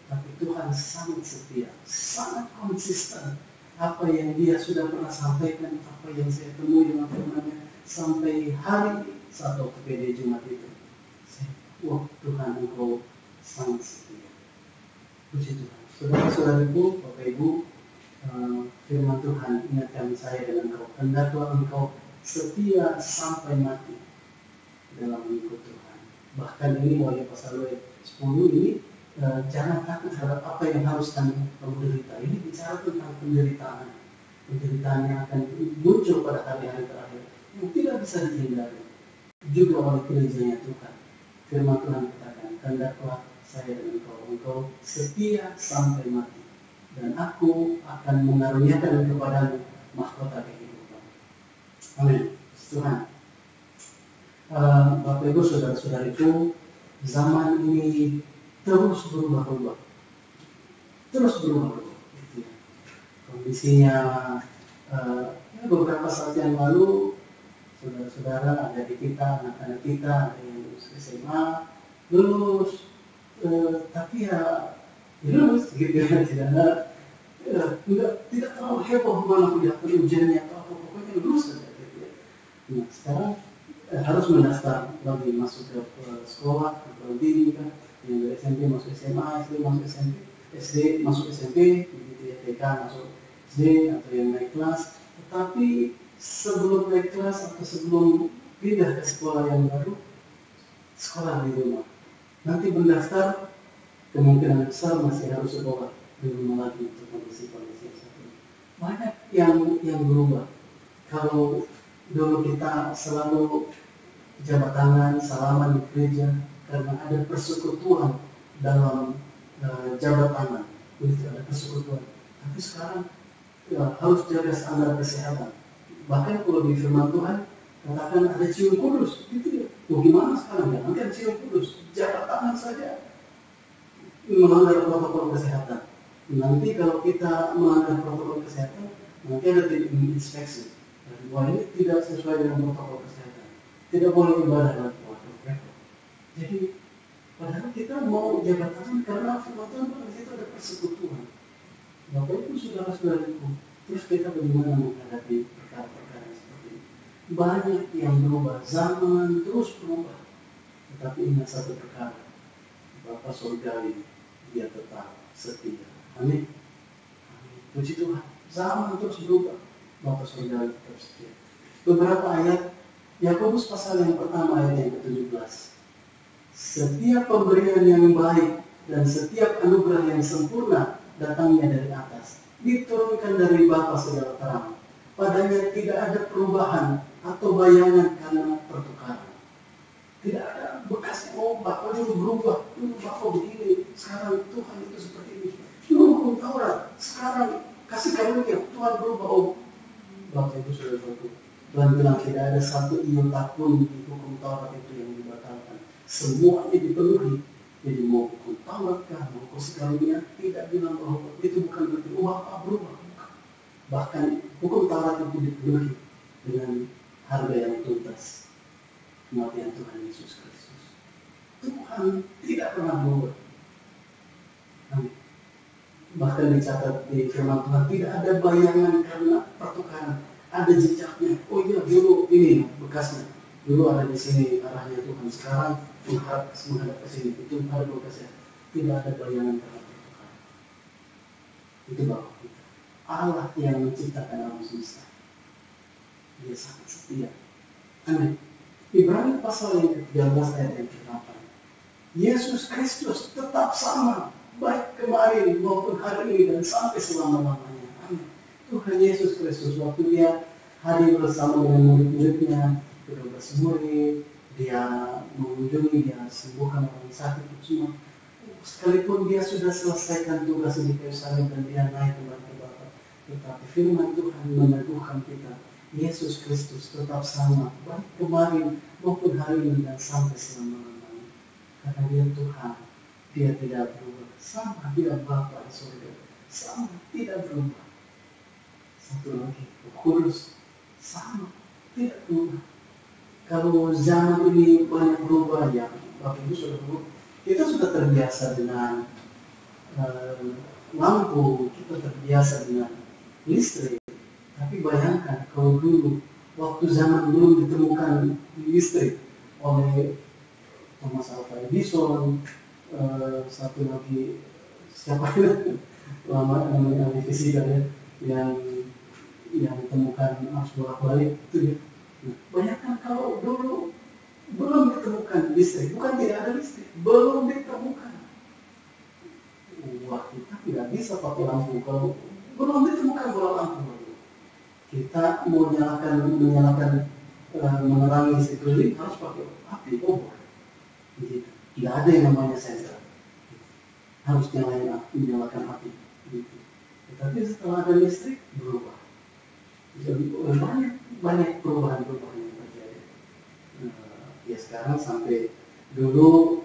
Speaker 2: tapi Tuhan sangat setia, sangat konsisten. Apa yang Dia sudah pernah sampaikan, apa yang saya temui dengan firman-Nya, sampai hari satu PD Jumat itu, wah Tuhan, Engkau sangat setia. Puji Tuhan. Saudara-saudariku, Bapak Ibu, firman Tuhan ingatkan saya dan engkau, hendaklah engkau setia sampai mati dalam mengikut Tuhan. Bahkan ini Wahyu pasal 10 ini, jangan takut terhadap apa yang harus kami derita. Ini bicara tentang penderitaan yang akan muncul pada hari-hari terakhir, yang tidak bisa dihindari juga oleh gerejanya Tuhan. Firman Tuhan katakan, hendaklah saya dan engkau setia sampai mati, dan aku akan mengaruniakan kepadamu mahkota kehidupan. Amin. Tuhan. Bapak Ibu, saudara-saudariku, zaman ini terus berubah-ubah. Gitu ya. Kondisinya beberapa saat yang lalu, saudara-saudara, ada di kita, anak-anak kita, ada yang lulus SMA, lulus, tapi ya lulus gitu ya, tidak terlalu heboh mana kuliah ujiannya atau apa, pokoknya lulus saja gitu ya. Nah sekarang harus mendaftar lagi masuk ke sekolah, ke pendidikan, yang dari SMP masuk SMA, SD masuk SMP, SD masuk SMP, begitu ya, TK masuk SD atau yang naik kelas. Tetapi sebelum naik kelas atau sebelum pindah ke sekolah yang baru, sekolah di rumah. Nanti mendaftar, kemungkinan besar masih harus sekolah di rumah lagi untuk kondisi-kondisi yang satu. Banyak yang berubah. Kalau dulu kita selalu jabat tangan, salaman di gereja karena ada persekutuan dalam jabat tangan, begitu ada persekutuan. Tapi sekarang harus jaga standar kesehatan. Bahkan kalau di firman Tuhan katakan ada cium kudus, itu ya. Gimana sekarang? Jangan cium kudus, jabat tangan saja melanggar protokol kesehatan. Nanti kalau kita melanggar protokol kesehatan, nanti ada tim inspeksi. Wah, ini tidak sesuai dengan protokol kesehatan. Tidak boleh ibadah lagi. Waduh, repot. Jadi, padahal kita mau jaga tangan karena firman Tuhan di situ ada persekutuan. Bapak Ibu saudara-saudaraku, terus kita bagaimana menghadapi perkara-perkara seperti ini? Banyak yang berubah, zaman terus berubah. Tetapi ingat satu perkara, Bapa Surgawi, dia tetap setia. Amin. Amin. Puji Tuhan. Zaman terus berubah, Bapa Surgawi tetap setia. Beberapa ayat, Yakobus pasal yang pertama ayat yang ke-17. Setiap pemberian yang baik dan setiap anugerah yang sempurna datangnya dari atas, diturunkan dari Bapa segala terang. Padanya tidak ada perubahan atau bayangan karena pertukaran. Tidak ada bekasnya, oh Bapak dulu berubah, dulu Bapak begini, sekarang Tuhan itu seperti ini. Dulu hukum Taurat, sekarang kasih karunia, Tuhan berubah, oh Bapak Ibu sudah berubah. Tuhan bilang tidak ada satu iota pun di hukum Taurat itu yang dibatalkan. Semuanya dipenuhi. Jadi mau hukum Taurat kah, mau kasih karunia, tidak bilang bahwa itu bukan berarti Bapak berubah. Bahkan hukum Taurat itu dipenuhi dengan harga yang tuntas. Kematian Tuhan Yesus Kristus. Tuhan tidak pernah berubah. Amin. Bahkan dicatat di firman Tuhan tidak ada bayangan karena pertukaran. Ada jejaknya. Oh iya, dulu ini bekasnya. Dulu ada di sini arahnya Tuhan. Sekarang menghadap ke sini. Itu ada bekasnya. Tidak ada bayangan karena pertukaran. Itu Bapa kita. Allah yang menciptakan alam semesta. Dia sangat setia. Amin. Ibrani pasal yang ke-13 ayat yang ke-8. Yesus Kristus tetap sama, baik kemarin maupun hari ini dan sampai selama-lamanya. Amin. Tuhan Yesus Kristus waktu dia hadir bersama dengan murid-muridnya, 12 murid, dia mengunjungi, dia sembuhkan orang sakit itu semua. Sekalipun dia sudah selesaikan tugas di kayu salib dan dia naik kembali ke Bapa, tetapi firman Tuhan meneguhkan kita. Yesus Kristus tetap sama, baik kemarin maupun hari ini dan sampai selama-lamanya. Karena dia Tuhan, dia tidak berubah. Sama dia Bapa di surga, sama tidak berubah. Satu lagi, Kudus, sama tidak berubah. Kalau zaman ini banyak berubah, ya Bapak Ibu sudah berubah. Kita sudah terbiasa dengan lampu, kita terbiasa dengan listrik. Tapi bayangkan kalau dulu waktu zaman belum ditemukan listrik oleh Thomas Alva Edison, satu lagi siapa itu namanya ahli fisika ya, yang ditemukan arus bolak-balik itu ya. Nah, bayangkan kalau dulu belum ditemukan listrik, bukan tidak ada listrik, belum ditemukan. Wah, kita tidak bisa pakai lampu kalau belum ditemukan bola lampu. Kita mau menyalakan menerangi sekeliling harus pakai api obor. Gitu. Tidak ada yang namanya senter. Harus menyalakan api. Gitu. Tetapi setelah ada listrik berubah. Jadi banyak perubahan-perubahan yang terjadi. Ya sekarang sampai dulu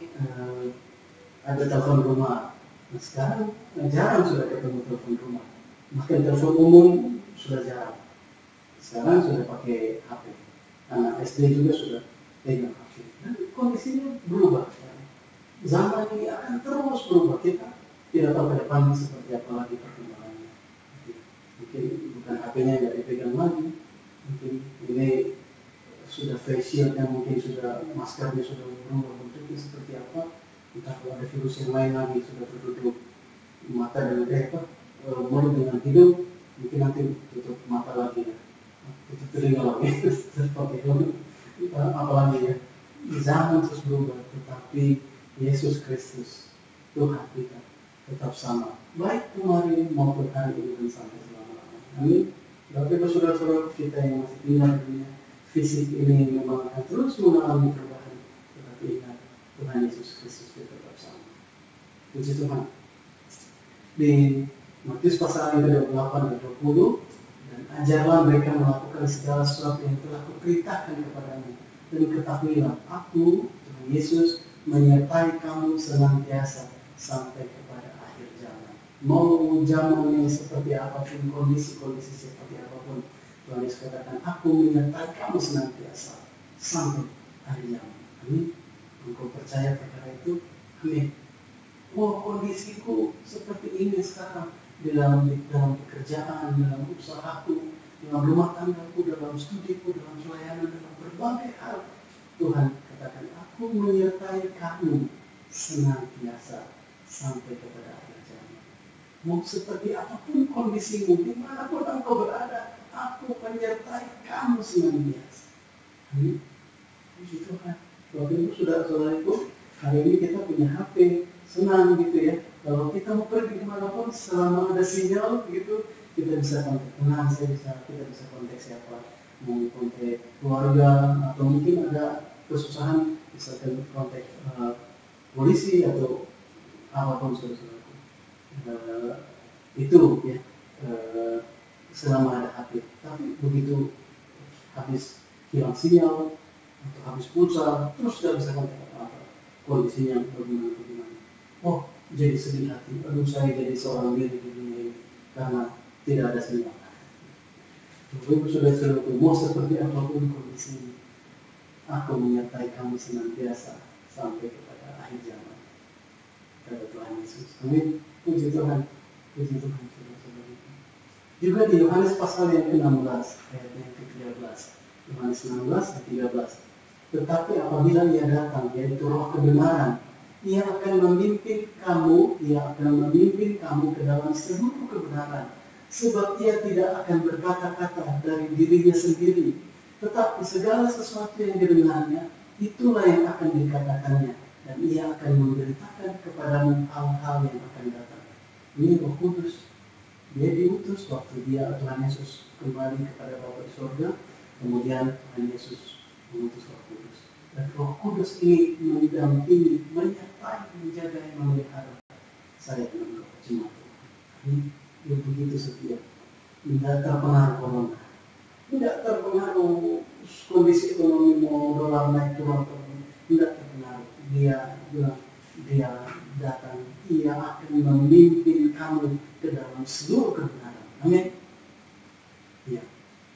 Speaker 2: ada telepon rumah. Nah, sekarang jarang sudah ketemu telepon rumah. Bahkan telepon umum sudah jarang. Sekarang sudah pakai HP. Anak SD juga sudah pegang HP. Dan kondisinya berubah. Zaman ini akan terus berubah. Kita tidak tahu ke depan seperti apa lagi perkembangannya. Mungkin bukan HP-nya nggak dipegang lagi. Mungkin ini sudah face shield-nya, mungkin sudah maskernya sudah berubah bentuknya seperti apa. Entah kalau ada virus yang lain lagi sudah tertutup mata dan mulut dengan hidung, mungkin nanti tutup mata lagi ya. Itu telinga lagi, seperti itu. Apalagi ya, zaman terus berubah, tetapi Yesus Kristus, Tuhan kita, tetap sama. Baik kemarin maupun hari ini dan sampai selama-lamanya. Amin. Bapak Ibu saudara-saudara kita yang masih tinggal di dunia fisik ini memang akan terus mengalami perubahan, tetapi ingat Tuhan Yesus Kristus tetap sama. Puji Tuhan. Di Matius pasal yang ke-28 dan 20, dan ajarlah mereka melakukan segala sesuatu yang telah kuperintahkan kepadamu, dan ketahuilah aku, Tuhan Yesus, menyertai kamu senantiasa sampai kepada akhir zaman. mau zaman yang seperti apapun, kondisi seperti apapun, Tuhan Yesus katakan, aku menyertai kamu senantiasa sampai hari zaman. Amin. Engkau percaya perkara itu? Amin. Oh, kondisiku seperti ini sekarang dalam pekerjaan, dalam usahaku, dalam rumah tanggaku, dalam studiku, dalam pelayanan, dalam berbagai hal. Tuhan katakan, aku menyertai kamu senantiasa sampai kepada akhir zaman. Mau seperti apapun kondisimu, dimanapun engkau berada, aku menyertai kamu senantiasa. Amin. Puji Tuhan. Bapak Ibu, saudara-saudariku, hari ini kita punya HP, senang gitu ya. Kalau kita mau pergi kemanapun, selama ada sinyal gitu, kita bisa kontak. Kita bisa kontak siapa, mau kontak keluarga, atau mungkin ada kesusahan, bisa kontak polisi atau apapun saudara-saudaraku. Itu ya, selama ada HP. Tapi begitu habis hilang sinyal atau habis pulsa, terus tidak bisa kontak apa-apa. Kondisinya bagaimana. Oh, jadi sedih hati. Aduh, saya jadi seorang diri di dunia ini karena tidak ada sinyal. Ibu sudah mau seperti apapun kondisi ini, aku menyertai kamu senantiasa sampai kepada akhir zaman. Kata Tuhan Yesus. Amin. Puji Tuhan. Puji Tuhan. Juga di Yohanes pasal yang ke-16 ayat yang ke-13. Yohanes 16 ayat 13. Tetapi apabila ia datang, yaitu Roh kebenaran, ia akan memimpin kamu ke dalam seluruh kebenaran. Sebab ia tidak akan berkata-kata dari dirinya sendiri, tetapi segala sesuatu yang didengarnya, itulah yang akan dikatakannya. Dan ia akan memberitakan kepadamu hal-hal yang akan datang. Ini Roh Kudus. Dia diutus waktu Tuhan Yesus kembali kepada Bapa di surga. Kemudian Tuhan Yesus mengutus Roh Kudus. Dan Roh Kudus ini mendampingi, menyertai, menjaga, yang memelihara saya dengan roh jemaat Tuhan. Dia begitu setia. Tidak terpengaruh corona. Tidak terpengaruh kondisi ekonomi, mau dolar naik turun. Tidak terpengaruh. Dia datang. Ia akan memimpin kamu ke dalam seluruh kebenaran. Amin. Ya.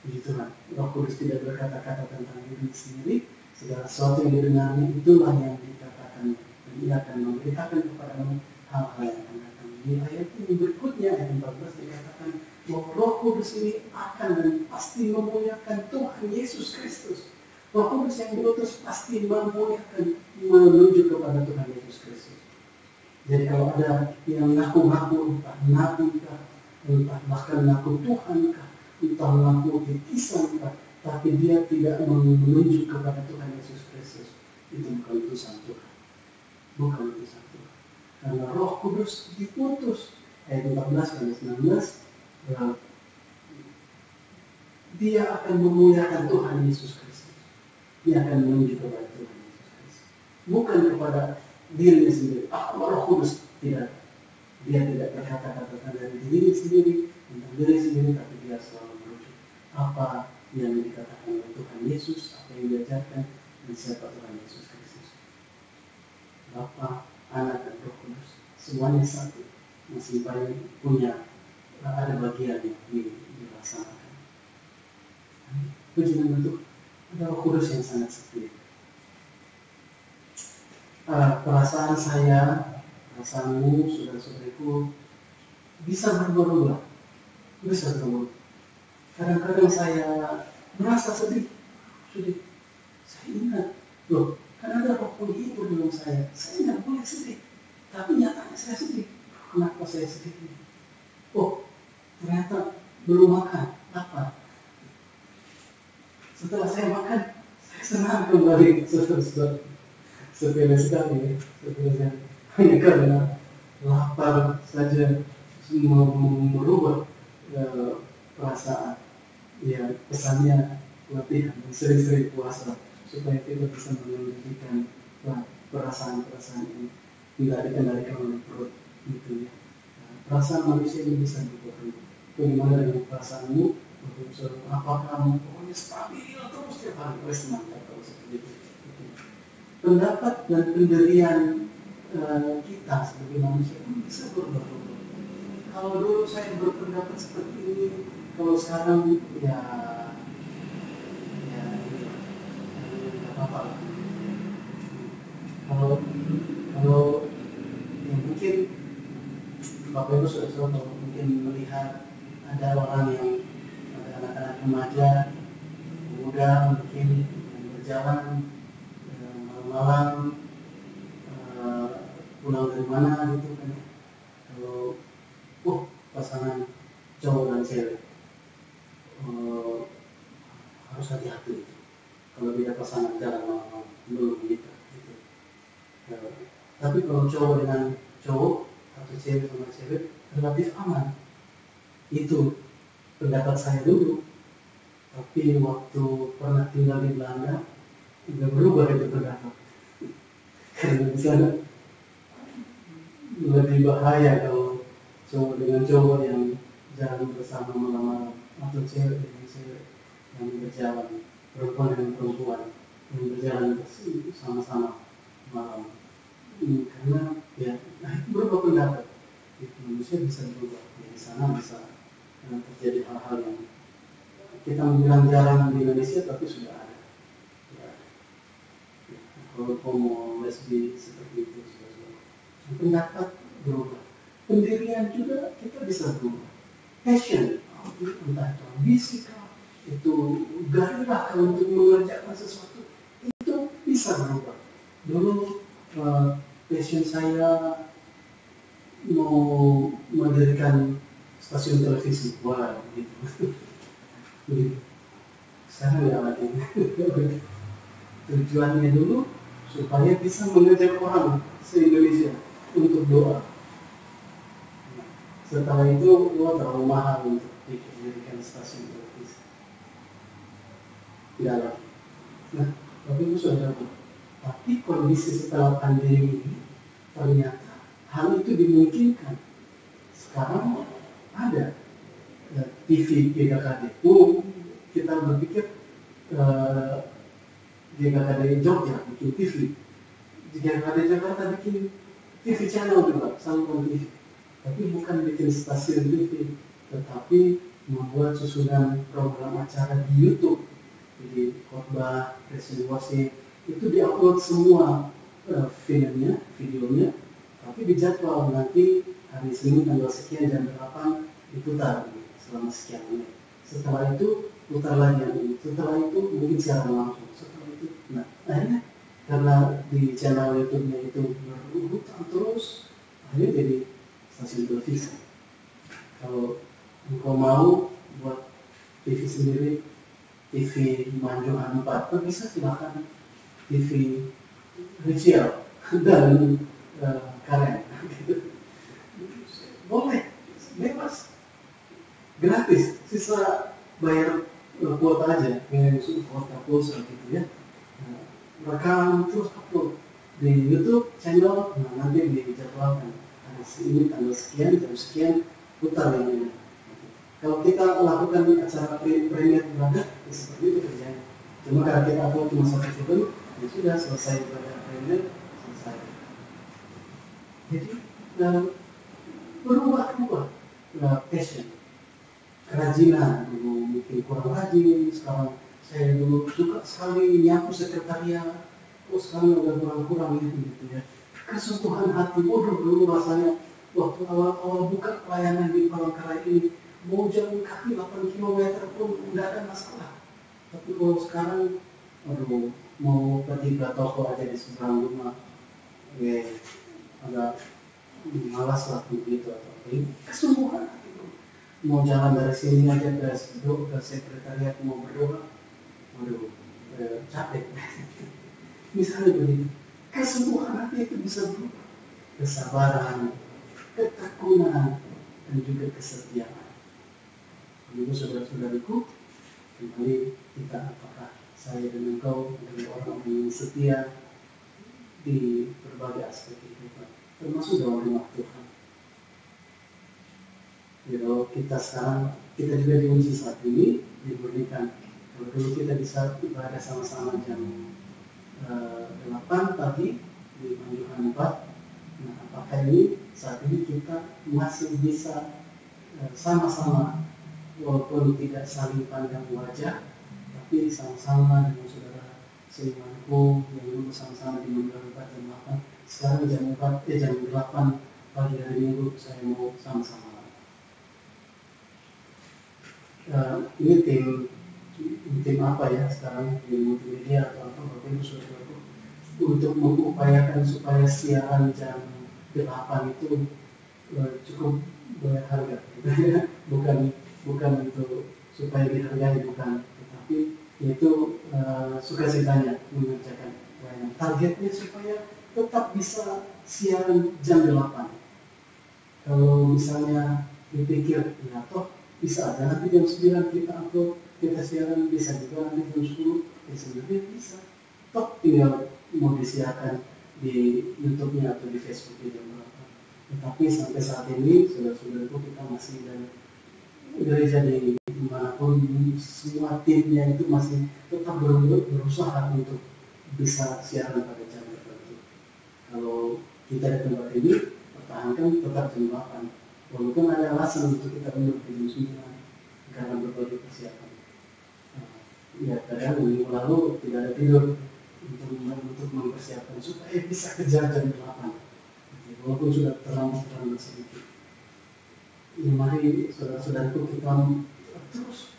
Speaker 2: Begitulah, Roh Kudus tidak berkata-kata tentang diri sendiri. Segala sesuatu yang didengarnya itulah yang dikatakannya. Dan ia akan memberitakan kepadamu hal-hal yang akan datang. Di ayat ini berikutnya, ayat 14 dikatakan bahwa Roh Kudus ini akan dan pasti memuliakan Tuhan Yesus Kristus. Roh Kudus yang diutus pasti memuliakan, menuju kepada Tuhan Yesus Kristus. Jadi kalau ada yang ngaku-ngaku entah nabi kah, entah bahkan ngaku Tuhan kah, entah mengaku titisan, tapi dia tidak menuju kepada Tuhan Yesus Kristus, itu bukan utusan Tuhan. Bukan utusan Tuhan. Karena Roh Kudus diutus, ayat 14 dan 19, dia akan memuliakan Tuhan Yesus Kristus. Dia akan menuju kepada Tuhan Yesus Kristus. Bukan kepada dirinya sendiri. Roh Kudus tidak. Dia tidak berkata-kata dari dirinya sendiri, tentang diri sendiri, tapi dia selalu merujuk apa yang dikatakan oleh Tuhan Yesus, apa yang diajarkan, dan siapa Tuhan Yesus Kristus. Bapa, Anak, dan Roh Kudus, semuanya satu, masing-masing punya, ada bagian yang dilaksanakan. Puji Tuhan, ada Roh Kudus yang sangat setia. Perasaan saya, perasaanmu, saudara-saudariku, bisa berubah-ubah. Kadang-kadang saya merasa sedih. Saya ingat, kan ada roh penghibur dalam saya. Saya tidak boleh sedih, tapi nyatanya saya sedih. Kenapa saya sedih ini? Ternyata belum makan. Apa? Setelah saya makan, saya senang kembali. Sepele sekali. Hanya karena lapar saja merubah perasaan. Ya, pesannya latihan dan sering-sering puasa supaya kita bisa mengendalikan perasaan-perasaan ini tidak dikendalikan oleh perut gitu ya. Perasaan manusia ini bisa dibuat. Bagaimana dengan perasaanmu? Apa kamu pokoknya stabil terus tiap hari? Mantap kalau seperti itu. Pendapat dan pendirian kita sebagai manusia bisa berubah-ubah. kalau dulu saya berpendapat seperti ini, kalau sekarang ya nggak apa-apa lah. Kalau kalau ya mungkin Bapak Ibu sudah tahu, mungkin melihat ada orang yang ada anak-anak remaja muda mungkin yang berjalan malam-malam pulang dari mana gitu kan, kalau pasangan cowok dan cewek harus hati-hati kalau beda pasangan jalan malam-malam belum menikah gitu. Tapi kalau cowok dengan cowok atau cewek sama cewek relatif aman. Itu pendapat saya dulu. Tapi waktu pernah tinggal di Belanda udah berubah itu pendapat. Karena di sana lebih bahaya kalau cowok dengan cowok yang jalan bersama malam-malam atau cewek dengan cewek yang berjalan, perempuan dengan perempuan yang berjalan sama-sama malam. Karena ya berubah pendapat. Manusia bisa berubah. Di sana bisa terjadi hal-hal yang kita bilang jarang di Indonesia tapi sudah ada. Ya. Kalau homo lesbi seperti itu sudah. Pendapat berubah. Pendirian juga kita bisa berubah. Passion, entah itu ambisi kah, itu gairah untuk mengerjakan sesuatu, itu bisa berubah. Dulu passion saya mau mendirikan stasiun televisi, wah gitu. Begitu. Sekarang nggak lagi. Tujuannya dulu supaya bisa mengajak orang se-Indonesia untuk doa. Setelah itu, terlalu mahal untuk didirikan stasiun televisi. Tidak lagi. Nah, tapi itu sudah tahu. Tapi kondisi setelah pandemi ini, ternyata hal itu dimungkinkan. Sekarang ada TV GKKD. Kita berpikir GKKD Jogja bikin TV. GKKD Jakarta bikin TV channel juga, saluran TV. Tapi bukan bikin stasiun TV, tetapi membuat susunan program acara di YouTube. Jadi khotbah, presiden wasif, itu diupload semua videonya, tapi dijadwal nanti hari Senin tanggal sekian jam 8 diputar selama sekian menit. Setelah itu putar lagi yang ini. Setelah itu mungkin siaran langsung. Setelah itu, nah akhirnya karena di channel YouTube-nya itu berurutan terus, akhirnya jadi stasiun televisi. Kalau engkau mau buat TV sendiri, TV Manjuhan 4, bisa silakan. TV Rachel dan Karen, boleh, bebas, gratis, sisa bayar kuota aja, kuota pulsa gitu ya. Rekam terus upload di YouTube channel, nanti dijadwalkan hari ini tanggal sekian jam sekian putar yang ini. Kalau kita lakukan acara premier ibadah, ya seperti itu terjadi. Cuma kalau kita upload cuma satu film, ya sudah selesai ibadah premier, selesai. Jadi berubah passion, kerajinan. Dulu mungkin kurang rajin, sekarang saya dulu suka sekali nyapu sekretariat, sekarang udah kurang-kurang gitu ya. Kesentuhan hati, dulu rasanya waktu awal-awal buka pelayanan di Palangkaraya ini, mau jalan kaki 8 km pun tidak ada masalah. Tapi kalau sekarang, mau pergi ke toko aja di seberang rumah, agak malas lah begitu atau kesungguhan. Mau jalan dari sini aja ke sekretariat mau berdoa, capek. Misalnya begitu, kesungguhan hati itu bisa berubah, kesabaran, ketekunan, dan juga kesetiaan. Ibu saudara-saudariku, kembali kita apakah saya dan engkau adalah orang-orang yang setia di berbagai aspek kehidupan, termasuk dalam rumah Tuhan. Kalau kita sekarang, kita juga diuji saat ini, diberikan. Kalau dulu kita bisa ibadah sama-sama jam 8 pagi di Manjuhan 4. Nah, apakah ini saat ini kita masih bisa sama-sama, walaupun tidak saling pandang wajah, tapi sama-sama dengan saudara seimanku yang dulu sama-sama di Minggu 4 jam 8. Sekarang jam 8 pagi hari Minggu saya mau sama-sama. Ini tim apa ya sekarang di multimedia atau apa Bapak Ibu Saudara, untuk mengupayakan supaya siaran jam 8 itu cukup berharga, bukan untuk supaya dihargai, bukan, tetapi itu sukacitanya mengerjakan pelayanan. Targetnya supaya tetap bisa siaran jam 8. Kalau misalnya dipikir, ya toh bisa aja nanti jam 9 kita upload, kita siaran, bisa juga nanti jam 10, ya sebenarnya bisa. Toh tinggal mau disiarkan di YouTube-nya atau di Facebook-nya jam berapa. Tetapi sampai saat ini, saudara-saudaraku, kita masih dari gereja di dimanapun, semua timnya itu masih tetap berusaha untuk bisa siaran pada jam tertentu. Kalau kita di tempat ini, pertahankan tetap jam 8. Walaupun ada alasan untuk kita mundur ke jam 9 karena berbagai persiapan. Ya kadang minggu lalu tidak ada tidur untuk mempersiapkan supaya bisa kejar jam 8. Walaupun sudah terlambat sedikit. Ya, mari saudara-saudaraku, kita terus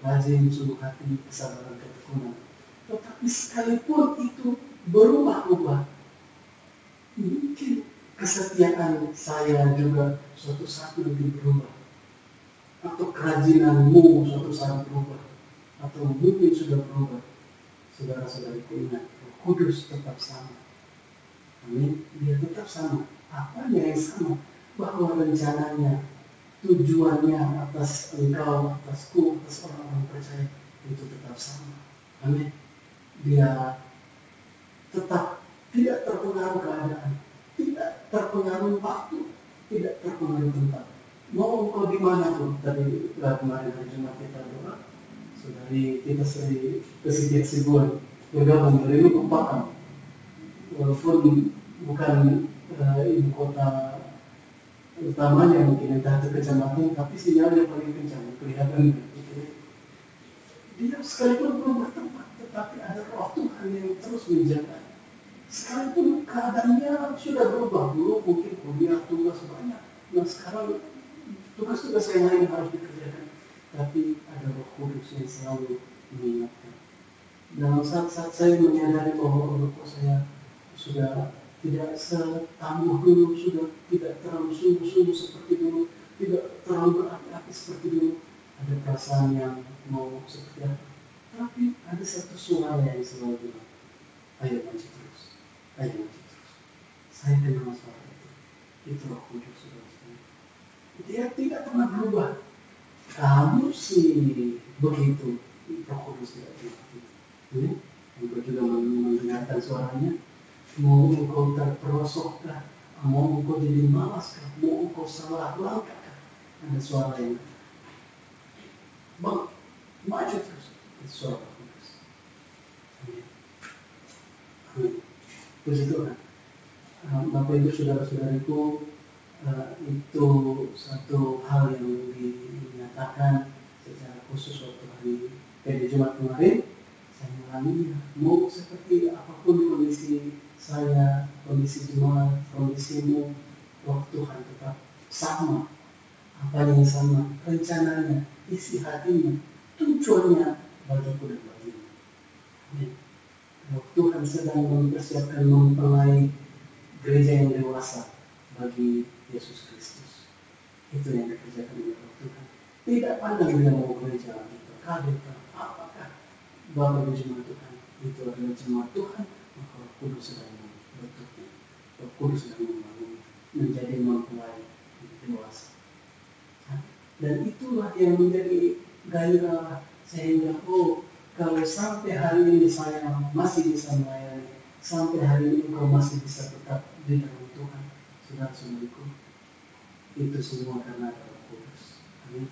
Speaker 2: rajin, sungguh hati, kesabaran, ketekunan. Tetapi sekalipun itu berubah-ubah, mungkin kesetiaan saya juga suatu saat nanti berubah, atau kerajinanmu suatu saat berubah, atau mungkin sudah berubah. Saudara-saudariku, ingat, Roh Kudus tetap sama. Amin. Dia tetap sama. Apanya yang sama? Bahwa rencananya, tujuannya atas engkau, atasku, atas orang-orang percaya itu tetap sama. Amin. Dia tetap tidak terpengaruh keadaan, tidak terpengaruh waktu, tidak terpengaruh tempat. Mau engkau di mana pun. Tadi kemarin hari Jumat kita doa, saudari kita Kesidiak Sibuan bergabung dari ini Kupakam, walaupun bukan ibu kota utamanya, mungkin entah itu kecamatan, tapi sinyalnya paling kencang, kelihatan gitu. Dia sekalipun belum bertempat, tetapi ada Roh Tuhan yang terus menjaga. Sekalipun keadaannya sudah berubah, dulu mungkin kuliah, tugas banyak, nah sekarang tugas-tugas yang lain harus dikerjakan, tapi ada Roh Kudus yang selalu mengingatkan. Dalam saat-saat saya menyadari bahwa Roh saya sudah tidak setangguh dulu, sudah tidak terlalu sungguh-sungguh seperti dulu, tidak terlalu berapi-api seperti dulu, ada perasaan yang mau seperti apa. Tapi ada satu suara yang selalu bilang, ayo maju terus, ayo maju terus. Saya kenal suara itu Roh Kudus, saudara-saudara. Dia tidak pernah berubah. Kamu sih begitu, Roh Kudus tidak begitu. Engkau juga mendengarkan suaranya. Mau engkau terperosokkah, mau engkau jadi malaskah, mau engkau salah langkahkah, ada suara yang bang, maju terus. Itu suara Kudus. Puji Tuhan. Bapak Ibu saudara-saudariku, itu satu hal yang dinyatakan secara khusus waktu hari Jumat kemarin. Saya mengalami, mau seperti apapun kondisi saya, kondisi jemaat, kondisimu, Roh Tuhan tetap sama. Apa yang sama? Rencananya, isi hatinya, tujuannya bagiku dan bagimu. Roh Tuhan sedang mempersiapkan, mempelai gereja yang dewasa bagi Yesus Kristus. Itu yang dikerjakan oleh Roh Tuhan. Tidak pandang dia mau gereja atau kadet, apakah Bapak Ibu jemaat Tuhan itu adalah jemaat Tuhan, maka Roh Kudus sedang membentuknya. Roh Kudus sedang membangun menjadi mempelai dewasa. Dan itulah yang menjadi gairah sehingga kalau sampai hari ini saya masih bisa melayani, sampai hari ini kau masih bisa tetap di dalam Tuhan, saudara-saudariku, itu semua karena ada Roh Kudus. Amin.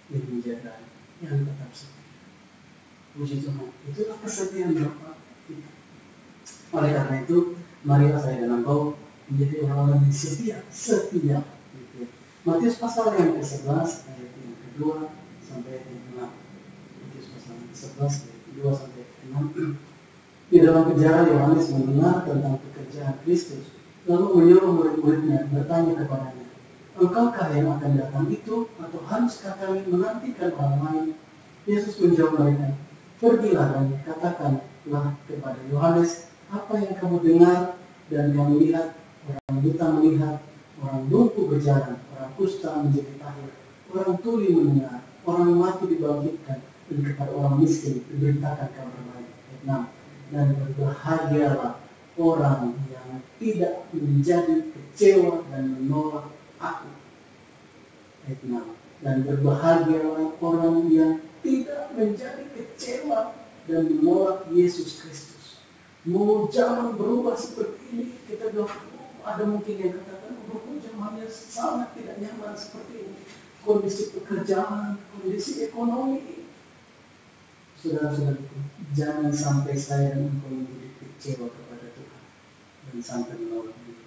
Speaker 2: Yang menjaga, yang tetap setia. Puji Tuhan. Itulah kesetiaan Bapa kita. Oleh karena itu, marilah saya dan engkau menjadi orang-orang yang setia. Gitu. Matius pasal yang ke-11 ayat yang kedua sampai ayat yang ke-6. Matius pasal yang ke-11 ayat kedua sampai ayat ke-6. Di dalam penjara Yohanes mendengar tentang pekerjaan Kristus, lalu menyuruh murid-muridnya bertanya kepadanya, engkaukah yang akan datang itu, atau haruskah kami menantikan orang lain? Yesus menjawab mereka, pergilah dan katakanlah kepada Yohanes apa yang kamu dengar dan kamu lihat, orang buta melihat, orang lumpuh berjalan, orang kusta menjadi tahir, orang tuli mendengar, orang mati dibangkitkan, dan kepada orang miskin diberitakan kabar baik. Ayat 6. Dan berbahagialah orang yang tidak menjadi kecewa dan menolak aku. Ayat 6. Dan berbahagialah orang yang tidak menjadi kecewa dan menolak Yesus Kristus. Mau zaman berubah seperti ini, kita bilang, ada mungkin yang katakan, zamannya sangat tidak nyaman seperti ini. Kondisi pekerjaan, kondisi ekonomi. Saudara-saudaraku, jangan sampai saya dan engkau menjadi kecewa kepada Tuhan dan sampai menolak Dia.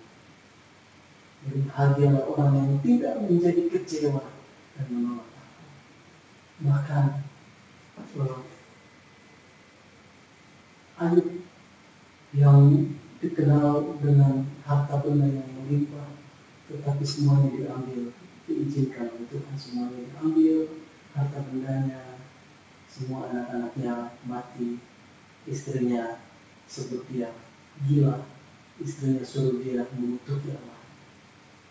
Speaker 2: Berbahagialah orang yang tidak menjadi kecewa dan menolak aku. Bahkan Ayub yang dikenal dengan harta benda yang melimpah, tetapi semuanya diambil, diizinkan oleh Tuhan, semuanya diambil, harta bendanya, semua anak-anaknya mati, istrinya sebut dia gila, istrinya suruh dia mengutuki Allah.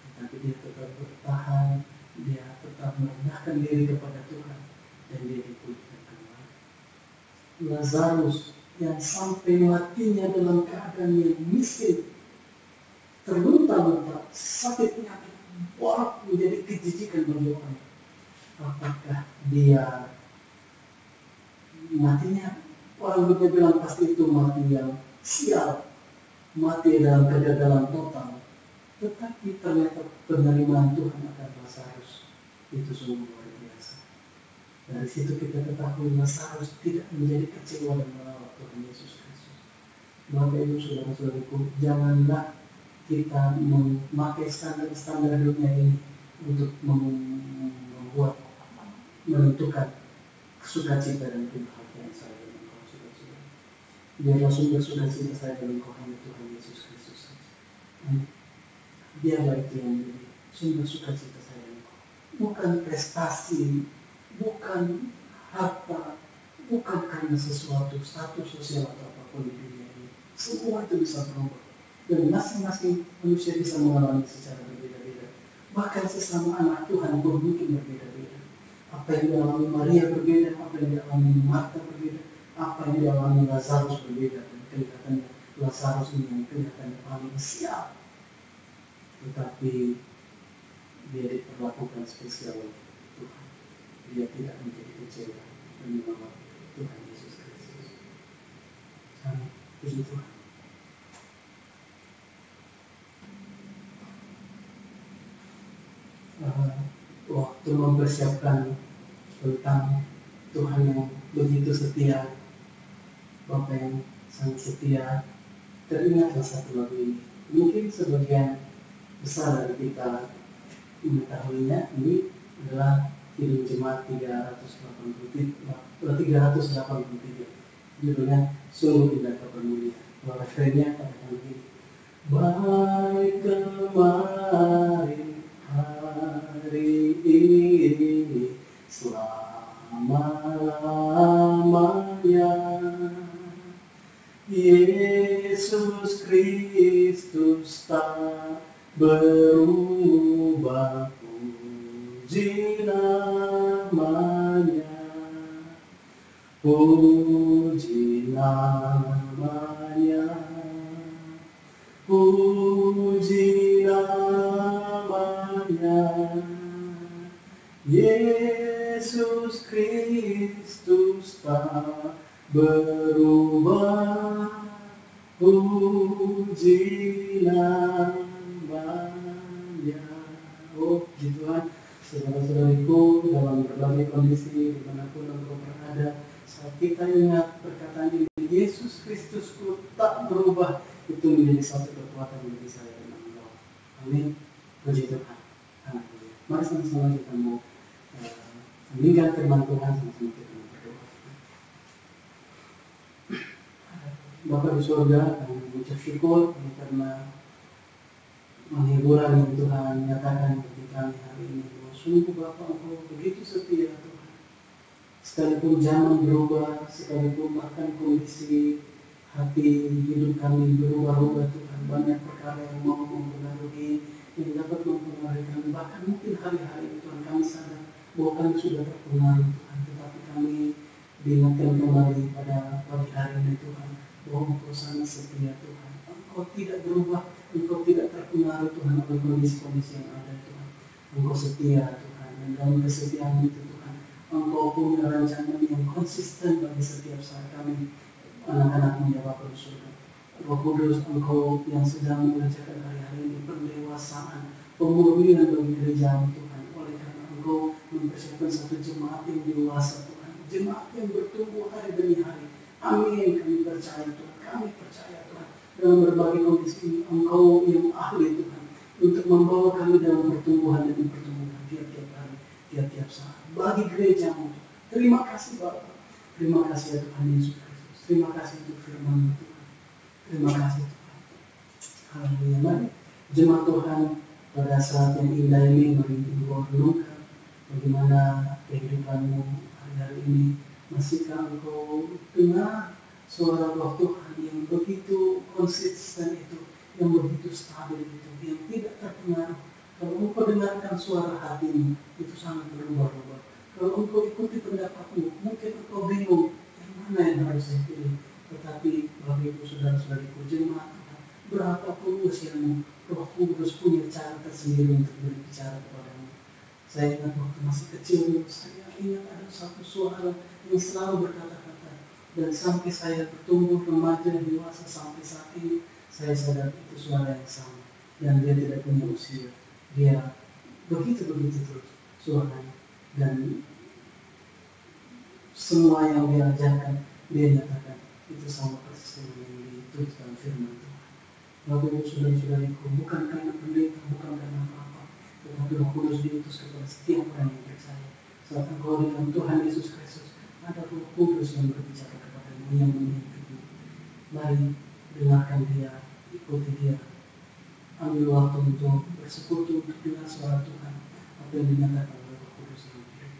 Speaker 2: Tetapi dia tetap bertahan, dia tetap merendahkan diri kepada Tuhan, dan dia dipulihkan kembali. Lazarus yang sampai matinya dalam keadaan yang miskin, terlunta-lunta, sakit penyakit, borak menjadi kejijikan bagi orang. Apakah dia matinya, orang dunia bilang pasti itu mati yang sial, mati dalam kegagalan total. Tetapi ternyata penerimaan Tuhan akan Lazarus itu sungguh luar biasa. Dari situ kita ketahui Lazarus tidak menjadi kecewa dan menolak Tuhan Yesus Kristus. Bapak Ibu saudara-saudaraku, janganlah kita memakai standar-standar dunia ini untuk membuat, menentukan sukacita dan kebahagiaan saya dan engkau, saudara-saudara. Biarlah sumber sukacita saya dan engkau hanya Tuhan Yesus Kristus. Biarlah itu yang menjadi sumber sukacita saya dan engkau. Bukan prestasi, bukan harta, bukan karena sesuatu status sosial atau apapun di dunia ini. Semua itu bisa berubah, dan masing-masing manusia bisa mengalami secara berbeda-beda. Bahkan sesama anak Tuhan pun mungkin berbeda-beda. Apa yang dialami Maria berbeda, apa yang dialami Marta berbeda, apa yang dialami Lazarus berbeda. Dan kelihatannya Lazarus ini yang kelihatannya paling siap, tetapi dia diperlakukan spesial oleh Tuhan. Dia tidak menjadi kecewa dan menolak Tuhan Yesus Kristus. Amin. Puji Tuhan. Waktu mempersiapkan tentang Tuhan yang begitu setia, Bapa yang sangat setia, teringatlah satu lagu ini. Mungkin sebagian besar dari kita mengetahuinya. Ini adalah Kidung Jemaat 383. Judulnya Sungguh Indah Kepermuliaan. Refrennya katakan begini: baik kemarin hari ini selama-lamanya, Yesus Kristus tak berubah, puji namanya, puji namanya, puji namanya, Yesus Kristus tak berubah, puji namanya. Oh, puji Tuhan. Saudara-saudariku, dalam berbagai kondisi dimanapun engkau berada, saat kita ingat perkataan ini, Yesus Kristusku tak berubah, itu menjadi satu kekuatan bagi saya dan engkau. Amin. Puji Tuhan. Amin. sama-sama kita mau meninggal firman Tuhan, sama-sama kita mau berdoa. Bapa di surga, kami mengucap syukur karena penghiburan yang Tuhan nyatakan bagi kami hari ini. Sungguh Bapa, Engkau begitu setia Tuhan. Sekalipun zaman berubah, sekalipun bahkan kondisi hati hidup kami berubah-ubah Tuhan, banyak perkara yang mau mempengaruhi, yang dapat mempengaruhi kami. Bahkan mungkin hari-hari Tuhan kami sadar bahwa kami sudah terpengaruh Tuhan, tetapi kami diingatkan kembali pada pagi hari ini Tuhan, bahwa Engkau sangat setia Tuhan. Engkau tidak berubah, Engkau tidak terpengaruh Tuhan oleh kondisi-kondisi yang ada Tuhan. Engkau setia Tuhan, dan dalam kesetiaan itu Tuhan, Engkau punya rancangan yang konsisten bagi setiap saat kami anak-anak-Mu ya Bapa di surga. Roh Kudus, Engkau yang sedang mengerjakan hari-hari ini pendewasaan, pemurnian bagi gereja Tuhan. Oleh karena Engkau mempersiapkan satu jemaat yang dewasa Tuhan, jemaat yang bertumbuh hari demi hari. Amin, kami percaya Tuhan, kami percaya Tuhan. Dalam berbagai kondisi ini, Engkau yang ahli Tuhan, untuk membawa kami dalam pertumbuhan demi pertumbuhan tiap-tiap hari, tiap-tiap saat. Bagi gereja-Mu, terima kasih Bapa, terima kasih ya Tuhan Yesus Kristus, terima kasih untuk firman-Mu Tuhan, terima kasih Tuhan. Haleluya. Mari jemaat Tuhan pada saat yang indah ini mari kita renungkan bagaimana kehidupan-Mu hari-hari ini. Masihkah Engkau dengar suara Roh Tuhan yang begitu konsisten itu, yang begitu stabil itu, yang tidak terpengaruh? Kalau Engkau dengarkan suara hatimu, itu sangat berubah-ubah. Kalau Engkau ikuti pendapatmu, mungkin Engkau bingung yang mana yang harus saya pilih. Tetapi Bapak Ibu Saudara-saudariku jemaat Tuhan, berapapun usiamu, Roh Kudus punya cara tersendiri untuk berbicara kepadamu. Saya ingat waktu masih kecil dulu, saya ingat ada satu suara yang selalu berkata-kata, dan sampai saya bertumbuh remaja dewasa sampai saat ini, saya sadar itu suara yang sama, dan dia tidak punya usia. Dia begitu-begitu terus suaranya, dan semua yang dia ajarkan, dia nyatakan itu sama persis dengan yang ditulis dalam firman Tuhan. Bapak Ibu Saudara-saudariku, bukan karena pendeta, bukan karena apa-apa, tetapi Roh Kudus diutus kepada setiap orang yang percaya. Saat engkau dengan Tuhan Yesus Kristus, ada Roh Kudus yang berbicara kepadamu, yang memimpinmu. Mari dengarkan dia, ikuti dia. Ambil waktu untuk bersekutu, untuk dengar suara Tuhan, apa yang dinyatakan oleh Roh Kudus yang hidup.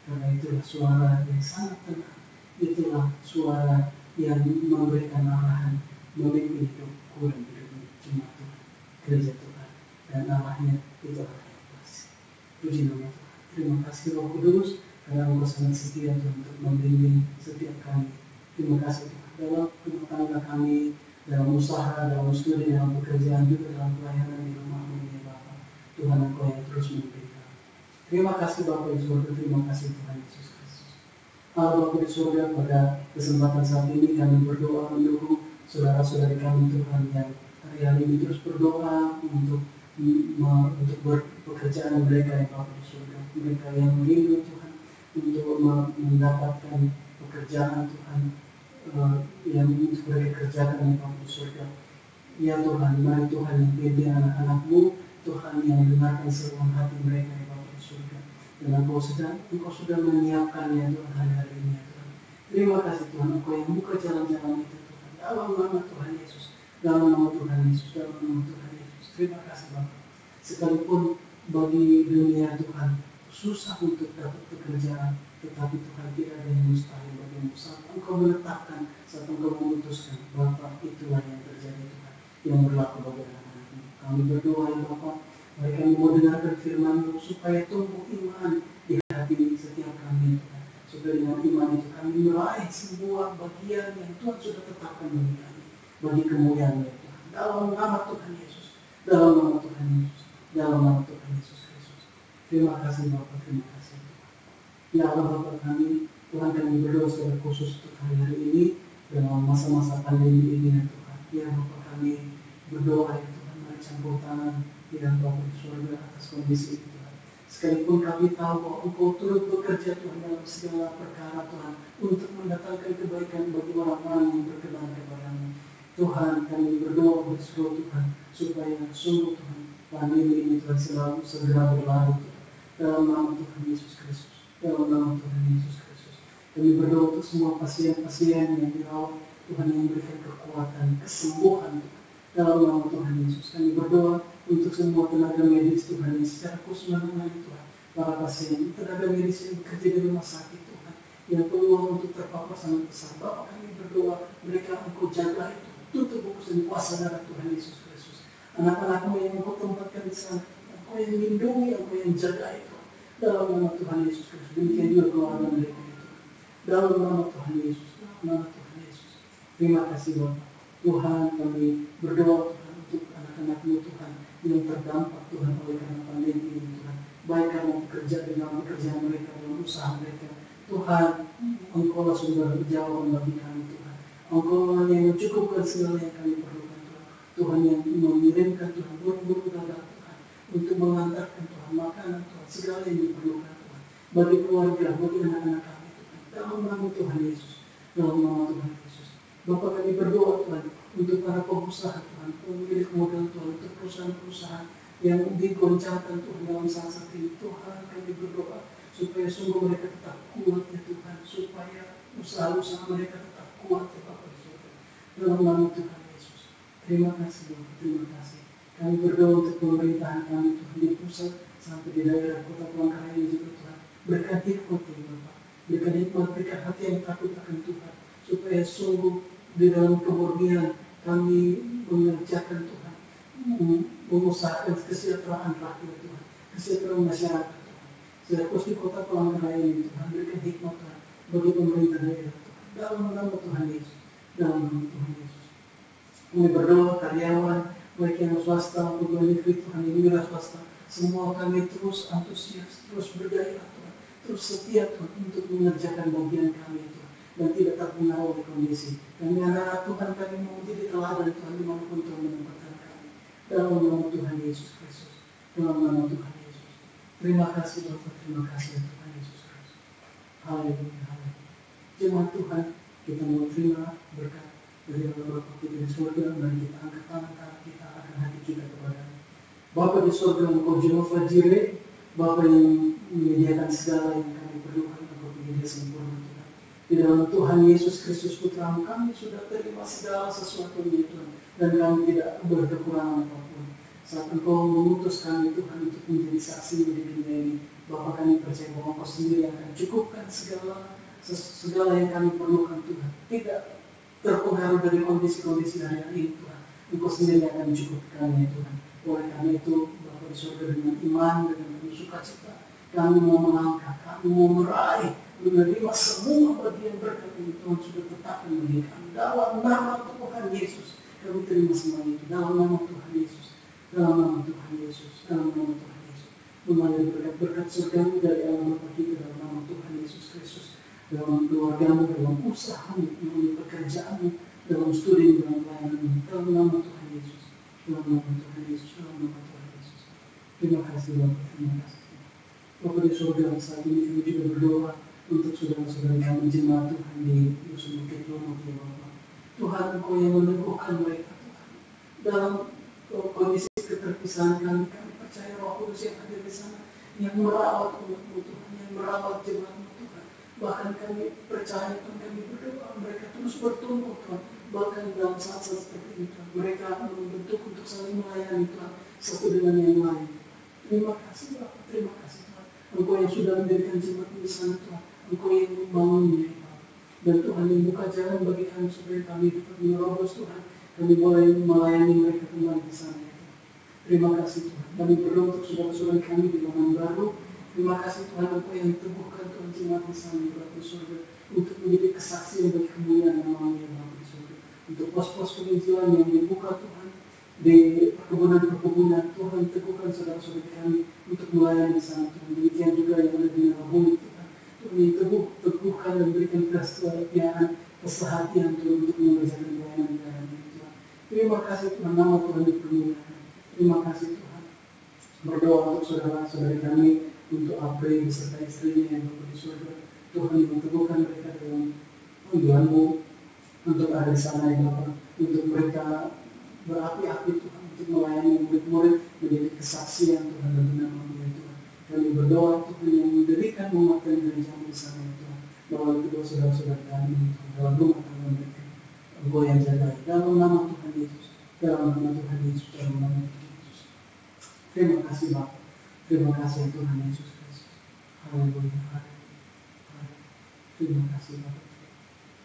Speaker 2: Karena itulah suara yang sangat tenang, itulah suara yang memberikan arahan, memimpin hidupku dan hidup jemaat Tuhan, gereja Tuhan, dan arahnya itu arah yang pasti. Puji nama Tuhan. Terima kasih Roh Kudus, karena Engkau sangat setia Tuhan untuk membimbing setiap kami. Terima kasih Tuhan dalam rumah tangga kami, dalam usaha, dalam studi, dalam pekerjaan, juga dalam pelayanan di rumah-Mu ya Bapa. Tuhan Engkau yang terus memimpin kami. Terima kasih Bapa di surga, terima kasih Tuhan Yesus Kristus. Allah Bapa di surga, pada kesempatan saat ini kami berdoa mendukung saudara-saudari kami Tuhan yang hari-hari ini terus berdoa untuk pekerjaan mereka yang Bapa di surga. Mereka yang merindu Tuhan untuk mendapatkan pekerjaan Tuhan yang mereka kerjakan yang Bapa di surga. Ya Tuhan, mari Tuhan yang pimpin anak-anak-Mu, Tuhan yang dengarkan seruan hati mereka yang Bapa di surga. Dan Engkau sudah menyiapkannya Tuhan hari-hari ini ya Tuhan. Terima kasih Tuhan, Engkau yang buka jalan-jalan itu Tuhan. Dalam nama Tuhan Yesus, dalam nama Tuhan Yesus, dalam nama Tuhan Yesus. Terima kasih Bapa. Sekalipun bagi dunia Tuhan susah untuk dapat pekerjaan, tetapi Tuhan tidak ada yang mustahil bagimu. Saat Engkau menetapkan, saat Engkau memutuskan, Bapa, itulah yang terjadi Tuhan, yang berlaku bagi anak-anak-Mu. Kami berdoa ya Bapa, mari kami mau dengarkan firman-Mu supaya tumbuh iman di hati setiap kami Tuhan. Supaya dengan iman itu kami meraih semua bagian yang Tuhan sudah tetapkan bagi kami, bagi kemuliaan ya Tuhan. Dalam nama Tuhan Yesus, dalam nama Tuhan Yesus, dalam nama Tuhan Yesus Kristus. Terima kasih Bapa, terima kasih Tuhan. Ya Allah Bapa kami, Tuhan kami berdoa secara khusus untuk hari-hari ini dalam masa-masa pandemi ini ya Tuhan. Ya Bapa kami berdoa ya Tuhan, mari campur tangan ya Bapa di surga atas kondisi ini Tuhan. Sekalipun kami tahu bahwa Engkau turut bekerja Tuhan dalam segala perkara Tuhan, untuk mendatangkan kebaikan bagi orang-orang yang berkenan kepada-Mu. Tuhan kami berdoa berseru Tuhan, supaya sungguh Tuhan pandemi ini Tuhan selalu segera berlalu Tuhan. dalam nama Tuhan Yesus Kristus. Dalam nama Tuhan Yesus Kristus. Kami berdoa untuk semua pasien-pasien yang dirawat, Tuhan yang memberikan kekuatan, kesembuhan Tuhan. Dalam nama Tuhan Yesus. Kami berdoa untuk semua tenaga medis Tuhan yang secara khusus menangani Tuhan para pasien, tenaga medis yang bekerja di rumah sakit Tuhan, yang peluang untuk terpapar sangat besar. Bapak kami berdoa, mereka Engkau jaga itu, tutup bukus dan kuasa darah Tuhan Yesus Kristus. Anak-anakmu yang Engkau tempatkan di sana, Engkau yang lindungi, Engkau yang jaga itu. Dalam nama Tuhan Yesus Kristus, demikian juga keluarga mereka itu. Dalam nama Tuhan Yesus, dalam nama Tuhan Yesus. Terima kasih Bapak. Tuhan, kami berdoa Tuhan untuk anak-anak-Mu Tuhan yang terdampak Tuhan oleh karena pandemi ini Tuhan. Baik karena pekerjaan mereka, dalam usaha mereka. Tuhan, Engkau lah sumber jawaban bagi kami Tuhan. Engkau yang mencukupkan segala yang kami perlukan Tuhan. Tuhan yang mengirimkan Tuhan, burung-burung gagak Tuhan, untuk mengantarkan Tuhan makanan Tuhan, segala yang diperlukan Tuhan. Bagi keluarga, bagi anak-anak kami Tuhan. Dalam nama Tuhan Yesus. Dalam nama Tuhan Yesus. Bapak kami berdoa Tuhan, untuk para pengusaha Tuhan, pemilik modal Tuhan, untuk perusahaan-perusahaan yang digoncangkan Tuhan dalam saat-saat ini. Tuhan kami berdoa, supaya sungguh mereka tetap kuat ya Tuhan, supaya usaha-usaha mereka tetap kuat ya Bapak di surga. Dalam nama Tuhan Yesus. Terima kasih Bapak, terima kasih. Kami berdoa untuk pemerintahan kami Tuhan di pusat sampai di daerah Kota Palangkaraya ini juga Tuhan. Berkati hati Bapak, berikan hati yang takut akan Tuhan, supaya sungguh di dalam kemurnian kami mengerjakan Tuhan, mengusahakan kesejahteraan rakyat Tuhan, kesejahteraan masyarakat Tuhan. Sehingga di Kota Palangkaraya ini Tuhan, berikan hikmat Tuhan bagi pemerintah daerah Tuhan. Dalam nama Tuhan Yesus, dalam nama Tuhan Yesus. Kami berdoa karyawan, baik yang swasta pegawai negeri Tuhan, yang wira swasta, semua kami terus antusias, terus bergairah Tuhan, terus setia Tuhan untuk mengerjakan bagian kami Tuhan, dan tidak terpengaruh oleh kondisi. Kami anak Tuhan, kami mau menjadi teladan Tuhan dimanapun Tuhan menempatkan kami. Dalam nama Tuhan Yesus Kristus, dalam nama Tuhan Yesus. Terima kasih Bapak, terima kasih Tuhan Yesus Kristus. Haleluya, haleluya. Jemaat Tuhan, kita mau terima berkat dari Allah Bapa kita di surga, dan kita angkat tangan kita akan hati kita kepada Bapa di surga, Engkau Jehovah Jireh, Bapa yang menyediakan segala yang kami perlukan, Engkau penyedia sempurna Tuhan. Di dalam Tuhan Yesus Kristus Putra kami sudah terima segala sesuatunya Tuhan, dan kami tidak berkekurangan apapun. Saat Engkau mengutus kami Tuhan untuk menjadi saksi di dunia ini, Bapa kami percaya bahwa Engkau sendiri akan cukupkan segala yang kami perlukan Tuhan. Tidak terpengaruh dari kondisi-kondisi hari ini Tuhan. Engkau sendiri akan mencukupkannya Tuhan. Oleh karena itu, Bapa di surga, dengan iman, dengan penuh sukacita, kami mau melangkah, kami mau meraih, menerima semua bagian berkat yang Tuhan sudah tetapkan bagi kami. Dalam nama Tuhan Yesus, kami terima semua itu. Dalam nama Tuhan Yesus, dalam nama Tuhan Yesus, dalam nama Tuhan Yesus. Mengalir berkat-berkat surga dari Allah Bapa kita, dalam nama Tuhan Yesus Kristus, dalam keluargamu, dalam usahamu, dalam pekerjaanmu, dalam studi, dalam pelayananmu, dalam nama Tuhan Yesus, dalam nama Tuhan Yesus, dalam nama Tuhan Yesus. Terima kasih Bapak, terima kasih. Bapak di surga, saat ini kami juga berdoa untuk saudara-saudara kami jemaat Tuhan di Dusun Bukit Lumut ya Bapak. Tuhan, Engkau yang meneguhkan mereka Tuhan. Dalam kondisi keterpisahan kami percaya Roh Kudus yang hadir di sana, yang merawat umat-Mu Tuhan, yang merawat jemaat-Mu Tuhan. Bahkan kami percaya Tuhan, kami berdoa mereka terus bertumbuh Tuhan. Bahkan dalam saat-saat seperti ini Tuhan, mereka membentuk untuk saling melayani Tuhan, satu dengan yang lain. Terima kasih Bapak, terima kasih Tuhan. Engkau yang sudah mendirikan jemaat di sana Tuhan, Engkau yang membangunnya Tuhan. Dan Tuhan yang buka jalan bagi kami supaya kami dapat menerobos Tuhan. Kami boleh melayani mereka kembali di sana ya Tuhan. Terima kasih Tuhan. Kami berdoa untuk saudara-saudara kami di Bangun Baru. Terima kasih Tuhan, Engkau yang teguhkan Tuhan jemaat di sana di Bapa surga, untuk menjadi kesaksian bagi kemuliaan nama-Mu ya Bapa di surga. Untuk pos-pos penginjilan yang dibuka Tuhan, di perkebunan-perkebunan Tuhan, teguhkan saudara-saudara kami untuk melayani di sana Tuhan. Demikian juga yang ada di Nabumi Tuhan. Tuhan yang teguhkan dan berikan kesetiaan, kesehatian Tuhan untuk mengerjakan pelayanan di dalam ini Tuhan. Terima kasih Tuhan, nama Tuhan dipermuliakan. Terima kasih Tuhan. Berdoa untuk saudara-saudara kami, untuk April beserta istrinya yang berada di surga. Tuhan yang teguhkan mereka dalam panggilan-Mu untuk ada di sana ya Bapa, untuk mereka berapi-api Tuhan, untuk melayani murid-murid menjadi kesaksian Tuhan bagi nama-Mu ya Tuhan. Kami berdoa Tuhan yang mendirikan umat dan gereja di sana Tuhan. Bahwa kedua saudara-saudara kami Tuhan dalam rumah tangga mereka. Engkau yang jaga dalam nama Tuhan Yesus. Dalam nama Tuhan Yesus. Dalam nama Tuhan Yesus. Terima kasih Bapak. Terima kasih Tuhan Yesus Kristus. Haleluya. Terima kasih Bapak.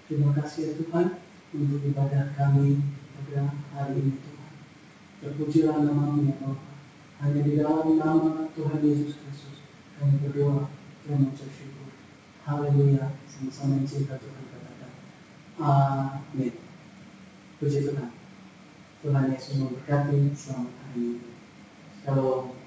Speaker 2: Terima kasih ya Tuhan untuk ibadah kami pada hari ini Tuhan. Terpujilah nama-Mu ya Bapa. Hanya di dalam nama Tuhan Yesus Kristus kami berdoa dan mengucap syukur. Haleluya. Sama-sama yang cinta Tuhan katakan. Amin. Puji Tuhan. Tuhan Yesus memberkati. Selamat hari ini. Shalom.